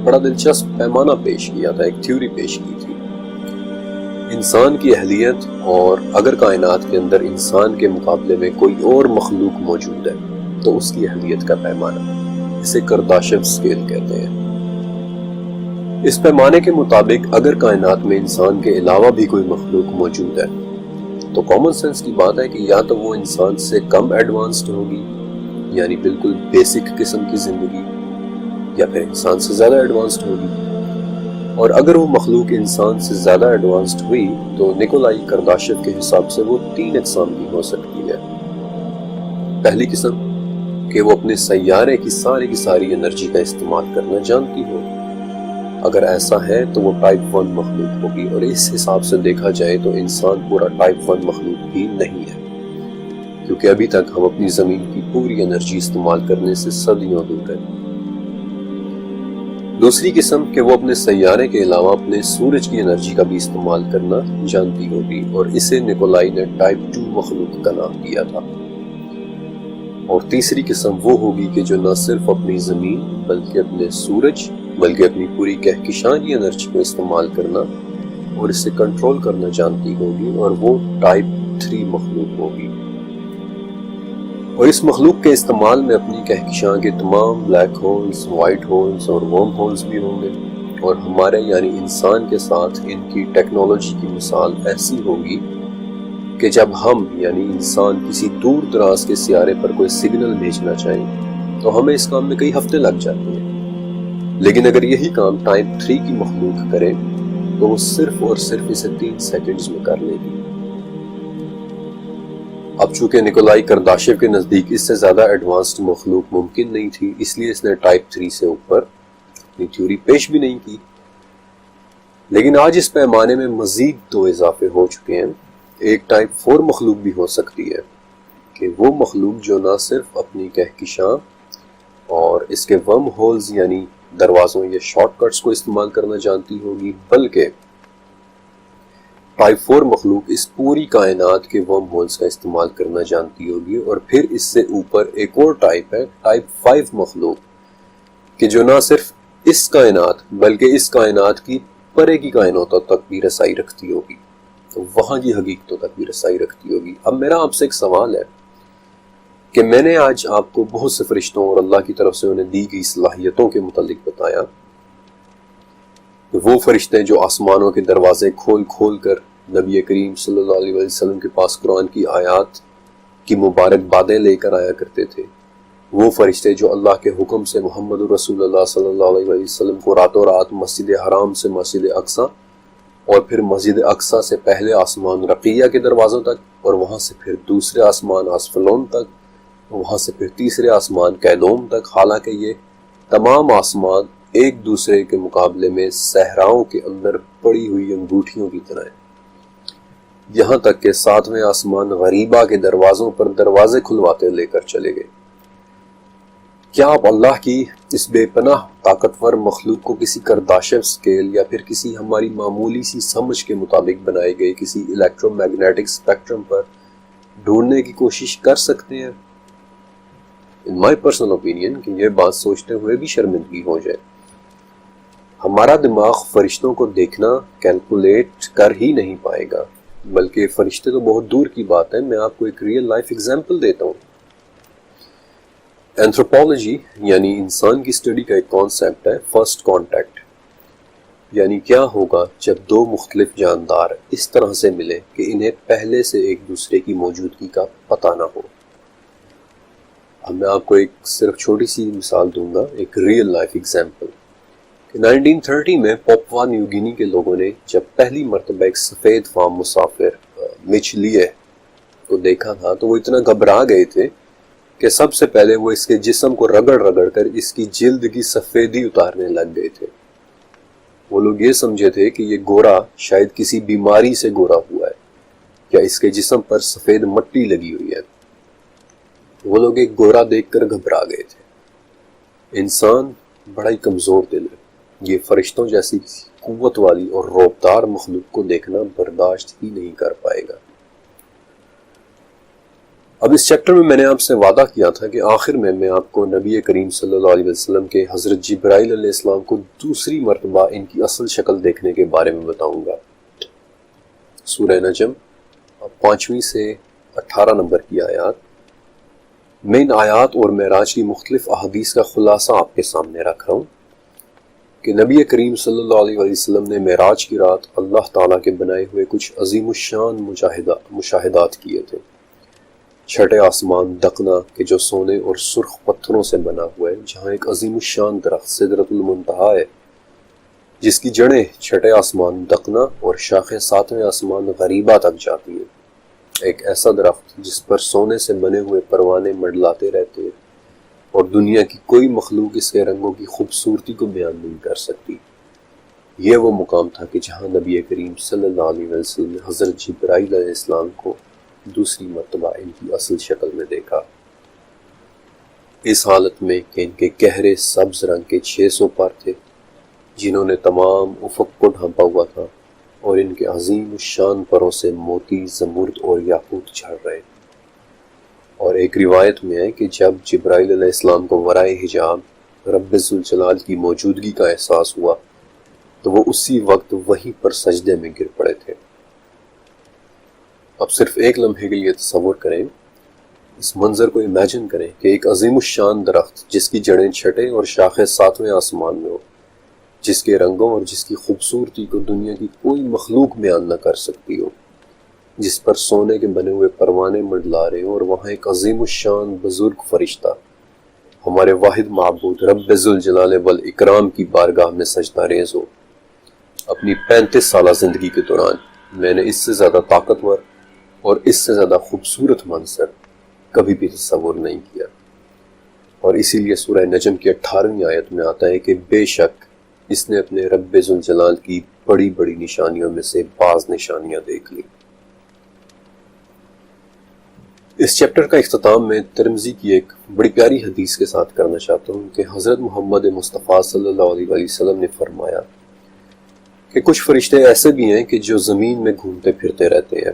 بڑا دلچسپ پیمانہ پیش کیا تھا، ایک تھیوری پیش کی تھی۔ انسان کی اہلیت اور اگر کائنات کے اندر انسان کے مقابلے میں کوئی اور مخلوق موجود ہے تو اس کی اہلیت کا پیمانہ، اسے کرداشیو اسکیل کہتے ہیں۔ اس پیمانے کے مطابق اگر کائنات میں انسان کے علاوہ بھی کوئی مخلوق موجود ہے تو کامن سینس کی بات ہے کہ یا تو وہ انسان سے کم ایڈوانسڈ ہوگی، یعنی بالکل بیسک قسم کی زندگی، یا پھر انسان سے زیادہ ایڈوانسڈ ہوگی۔ اور اگر وہ مخلوق انسان سے زیادہ ایڈوانسڈ ہوئی تو نکولائی کرداشیو کے حساب سے وہ 3 اقسام کی ہو سکتی ہے۔ پہلی قسم کہ وہ اپنے سیارے کی ساری انرجی کا استعمال کرنا جانتی ہو، اگر ایسا ہے تو وہ ٹائپ 1 مخلوق ہوگی، اور اس حساب سے دیکھا جائے تو انسان پورا ٹائپ 1 مخلوق بھی نہیں ہے، کیونکہ ابھی تک ہم اپنی زمین کی پوری انرجی استعمال کرنے سے صدیوں دور ہیں۔ دوسری قسم کہ وہ اپنے سیارے کے علاوہ اپنے سورج کی انرجی کا بھی استعمال کرنا جانتی ہوگی، اور اسے نکولائی نے ٹائپ 2 مخلوق کا نام دیا تھا۔ اور تیسری قسم وہ ہوگی کہ جو نہ صرف اپنی زمین بلکہ اپنے سورج بلکہ اپنی پوری کہکشاں کی انرجی کو استعمال کرنا اور اسے کنٹرول کرنا جانتی ہوگی، اور وہ ٹائپ 3 مخلوق ہوگی۔ اور اس مخلوق کے استعمال میں اپنی کہکشاں کے تمام بلیک ہولز، وائٹ ہولز اور ورم ہولز بھی ہوں گے، اور ہمارے یعنی انسان کے ساتھ ان کی ٹیکنالوجی کی مثال ایسی ہوگی کہ جب ہم یعنی انسان کسی دور دراز کے سیارے پر کوئی سگنل بھیجنا چاہیں تو ہمیں اس کام میں کئی ہفتے لگ جاتے ہیں، لیکن اگر یہی کام ٹائپ 3 کی مخلوق کرے تو وہ صرف اور صرف اسے 3 سیکنڈز میں کر لے گی۔ اب چونکہ نکولائی کرداشیو کے نزدیک اس سے زیادہ ایڈوانسڈ مخلوق ممکن نہیں تھی، اس لیے اس نے ٹائپ 3 سے اوپر اپنی تھیوری پیش بھی نہیں کی۔ لیکن آج اس پیمانے میں مزید 2 اضافے ہو چکے ہیں۔ ایک ٹائپ 4 مخلوق بھی ہو سکتی ہے کہ وہ مخلوق جو نہ صرف اپنی کہکشاں اور اس کے ورم ہولز یعنی دروازوں یا شارٹ کٹس کو استعمال کرنا جانتی ہوگی، بلکہ ٹائپ 4 مخلوق اس پوری کائنات کے ورم ہولز کا استعمال کرنا جانتی ہوگی۔ اور پھر اس سے اوپر ایک اور ٹائپ ہے، ٹائپ 5 مخلوق، کہ جو نہ صرف اس کائنات بلکہ اس کائنات کی پرے کی کائناتوں تک بھی رسائی رکھتی ہوگی، تو وہاں کی حقیقتوں تک بھی رسائی رکھتی ہوگی۔ اب میرا آپ سے ایک سوال ہے کہ میں نے آج آپ کو بہت سے فرشتوں اور اللہ کی طرف سے انہیں دی گئی صلاحیتوں کے متعلق بتایا، وہ فرشتے جو آسمانوں کے دروازے کھول کھول کر نبی کریم صلی اللہ علیہ وسلم کے پاس قرآن کی آیات کی مبارک باتیں لے کر آیا کرتے تھے، وہ فرشتے جو اللہ کے حکم سے محمد رسول اللہ صلی اللہ علیہ وسلم کو راتوں رات مسجد حرام سے مسجد اقصی اور پھر مسجد اقصی سے پہلے آسمان رقیہ کے دروازوں تک، اور وہاں سے پھر دوسرے آسمان آسفلون تک، وہاں سے پھر تیسرے آسمان کیلوم تک، حالانکہ یہ تمام آسمان ایک دوسرے کے مقابلے میں صحراؤں کے اندر پڑی ہوئی انگوٹھیوں کی طرح ہیں، یہاں تک کہ 7ویں آسمان غریبہ کے دروازوں پر دروازے کھلواتے لے کر چلے گئے۔ کیا آپ اللہ کی اس بے پناہ طاقتور مخلوق کو کسی کرداشیو سکیل یا پھر کسی ہماری معمولی سی سمجھ کے مطابق بنائے گئے کسی الیکٹرو میگنیٹک اسپیکٹرم پر ڈھونڈنے کی کوشش کر سکتے ہیں؟ ان مائی پرسنل اوپینین کہ یہ بات سوچتے ہوئے بھی شرمندگی ہو جائے۔ ہمارا دماغ فرشتوں کو دیکھنا کیلکولیٹ کر ہی نہیں پائے گا، بلکہ فرشتے تو بہت دور کی بات ہے۔ میں آپ کو ایک ریئل لائف ایگزامپل دیتا ہوں۔ اینتھروپولوجی یعنی انسان کی اسٹڈی کا ایک کانسیپٹ ہے فرسٹ کانٹیکٹ، یعنی کیا ہوگا جب 2 مختلف جاندار اس طرح سے ملے کہ انہیں پہلے سے ایک دوسرے کی موجودگی کا پتہ نہ ہو۔ اب میں آپ کو ایک صرف چھوٹی سی مثال دوں گا، ایک ریئل لائف ایگزامپل کہ 1930 میں پاپوا نیو گینی کے لوگوں نے جب پہلی مرتبہ ایک سفید فام مسافر مچ لیے کو دیکھا تھا تو وہ اتنا گھبرا گئے تھے کہ سب سے پہلے وہ اس کے جسم کو رگڑ رگڑ کر اس کی جلد کی سفیدی اتارنے لگ گئے تھے۔ وہ لوگ یہ سمجھے تھے کہ یہ گورا شاید کسی بیماری سے گورا ہوا ہے یا اس کے جسم پر سفید مٹی لگی ہوئی ہے۔ وہ لوگ ایک گورا دیکھ کر گھبرا گئے تھے۔ انسان بڑا ہی کمزور دل ہے، یہ فرشتوں جیسی قوت والی اور رعبدار مخلوق کو دیکھنا برداشت ہی نہیں کر پائے گا۔ اب اس چیپٹر میں نے آپ سے وعدہ کیا تھا کہ آخر میں آپ کو نبی کریم صلی اللہ علیہ وسلم کے حضرت جبرائیل علیہ السلام کو دوسری مرتبہ ان کی اصل شکل دیکھنے کے بارے میں بتاؤں گا۔ سورہ نجم 5 سے 18 نمبر کی آیات میں ان آیات اور معراج کی مختلف احادیث کا خلاصہ آپ کے سامنے رکھ رہا ہوں کہ نبی کریم صلی اللہ علیہ وسلم نے معراج کی رات اللہ تعالیٰ کے بنائے ہوئے کچھ عظیم الشان مشاہدات کیے تھے۔ چھٹے آسمان دقنا کہ جو سونے اور سرخ پتھروں سے بنا ہوا ہے، جہاں ایک عظیم الشان درخت سدرۃ المنتہا ہے جس کی جڑیں چھٹے آسمان دقنا اور شاخیں 7ویں آسمان غریبہ تک جاتی ہیں۔ ایک ایسا درخت جس پر سونے سے بنے ہوئے پروانے منڈلاتے رہتے ہیں اور دنیا کی کوئی مخلوق اس کے رنگوں کی خوبصورتی کو بیان نہیں کر سکتی۔ یہ وہ مقام تھا کہ جہاں نبی کریم صلی اللہ علیہ وسلم نے حضرت جبرائیل علیہ السلام کو دوسری مرتبہ ان کی اصل شکل میں دیکھا، اس حالت میں کہ ان کے گہرے سبز رنگ کے 600 پر تھے جنہوں نے تمام افق کو ڈھانپا ہوا تھا اور ان کے عظیم الشان پروں سے موتی، زمرد اور یاقوت جھڑ رہے۔ اور ایک روایت میں ہے کہ جب جبرائیل علیہ السلام کو ورائے حجاب رب ذوالجلال کی موجودگی کا احساس ہوا تو وہ اسی وقت وہیں پر سجدے میں گر پڑے تھے۔ اب صرف ایک لمحے کے لیے تصور کریں، اس منظر کو امیجن کریں کہ ایک عظیم الشان درخت جس کی جڑیں چھٹے اور شاخیں ساتویں آسمان میں ہو، جس کے رنگوں اور جس کی خوبصورتی کو دنیا کی کوئی مخلوق بیان نہ کر سکتی ہو، جس پر سونے کے بنے ہوئے پروانے منڈلا رہے ہو، اور وہاں ایک عظیم الشان بزرگ فرشتہ ہمارے واحد معبود رب ذوالجلال والاکرام کی بارگاہ میں سجدہ ریز ہو۔ اپنی 35 سالہ زندگی کے دوران میں نے اس سے زیادہ طاقتور اور اس سے زیادہ خوبصورت منظر کبھی بھی تصور نہیں کیا۔ اور اسی لیے سورہ نجم کی 18ویں آیت میں آتا ہے کہ بے شک اس نے اپنے رب ذوالجلال کی بڑی بڑی نشانیوں میں سے بعض نشانیاں دیکھ لی۔ اس چیپٹر کا اختتام میں ترمذی کی ایک بڑی پیاری حدیث کے ساتھ کرنا چاہتا ہوں کہ حضرت محمد مصطفیٰ صلی اللہ علیہ وسلم نے فرمایا کہ کچھ فرشتے ایسے بھی ہیں کہ جو زمین میں گھومتے پھرتے رہتے ہیں،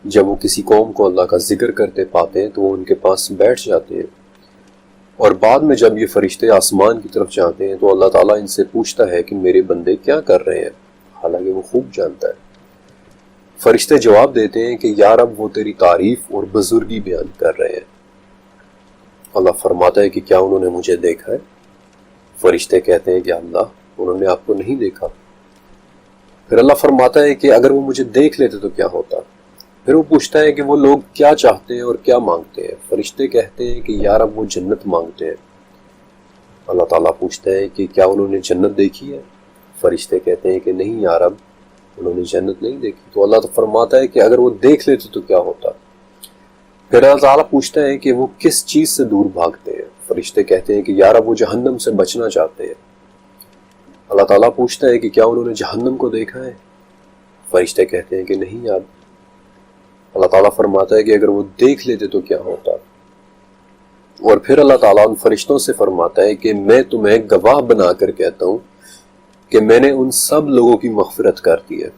جب وہ کسی قوم کو اللہ کا ذکر کرتے پاتے ہیں تو وہ ان کے پاس بیٹھ جاتے ہیں، اور بعد میں جب یہ فرشتے آسمان کی طرف جاتے ہیں تو اللہ تعالیٰ ان سے پوچھتا ہے کہ میرے بندے کیا کر رہے ہیں، حالانکہ وہ خوب جانتا ہے۔ فرشتے جواب دیتے ہیں کہ یا رب وہ تیری تعریف اور بزرگی بیان کر رہے ہیں۔ اللہ فرماتا ہے کہ کیا انہوں نے مجھے دیکھا ہے؟ فرشتے کہتے ہیں کہ اللہ انہوں نے آپ کو نہیں دیکھا۔ پھر اللہ فرماتا ہے کہ اگر وہ مجھے دیکھ لیتے تو کیا ہوتا؟ پھر وہ پوچھتا ہے کہ وہ لوگ کیا چاہتے ہیں اور کیا مانگتے ہیں؟ فرشتے کہتے ہیں کہ یا رب وہ جنت مانگتے ہیں۔ اللہ تعالیٰ پوچھتا ہے کہ کیا انہوں نے جنت دیکھی ہے؟ فرشتے کہتے ہیں کہ نہیں یا رب انہوں نے جنت نہیں دیکھی۔ تو اللہ فرماتا ہے کہ اگر وہ دیکھ لیتے تو کیا ہوتا؟ پھر اللہ تعالیٰ پوچھتا ہے کہ وہ کس چیز سے دور بھاگتے ہیں؟ فرشتے کہتے ہیں کہ یا رب وہ جہنم سے بچنا چاہتے ہیں۔ اللہ تعالیٰ پوچھتا ہے کہ کیا انہوں نے جہنم کو دیکھا ہے؟ فرشتے کہتے ہیں کہ نہیں یا رب۔ اللہ تعالیٰ فرماتا ہے کہ اگر وہ دیکھ لیتے تو کیا ہوتا؟ اور پھر اللہ تعالیٰ ان فرشتوں سے فرماتا ہے کہ میں تمہیں گواہ بنا کر کہتا ہوں کہ میں نے ان سب لوگوں کی مغفرت کر دی ہے۔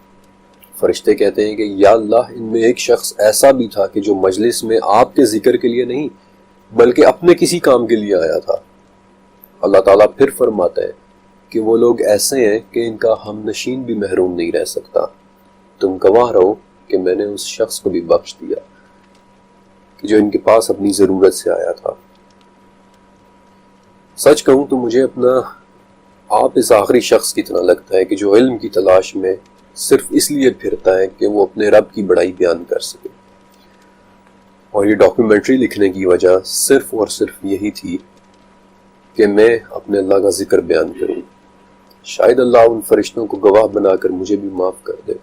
فرشتے کہتے ہیں کہ یا اللہ ان میں ایک شخص ایسا بھی تھا کہ جو مجلس میں آپ کے ذکر کے لیے نہیں بلکہ اپنے کسی کام کے لیے آیا تھا۔ اللہ تعالیٰ پھر فرماتا ہے کہ وہ لوگ ایسے ہیں کہ ان کا ہم نشین بھی محروم نہیں رہ سکتا، تم گواہ رہو کہ میں نے اس شخص کو بھی بخش دیا کہ جو ان کے پاس اپنی ضرورت سے آیا تھا۔ سچ کہوں تو مجھے اپنا آپ اس آخری شخص کی طرح لگتا ہے کہ جو علم کی تلاش میں صرف اس لیے پھرتا ہے کہ وہ اپنے رب کی بڑائی بیان کر سکے، اور یہ ڈاکیومنٹری لکھنے کی وجہ صرف اور صرف یہی تھی کہ میں اپنے اللہ کا ذکر بیان کروں۔ شاید اللہ ان فرشتوں کو گواہ بنا کر مجھے بھی معاف کر دے۔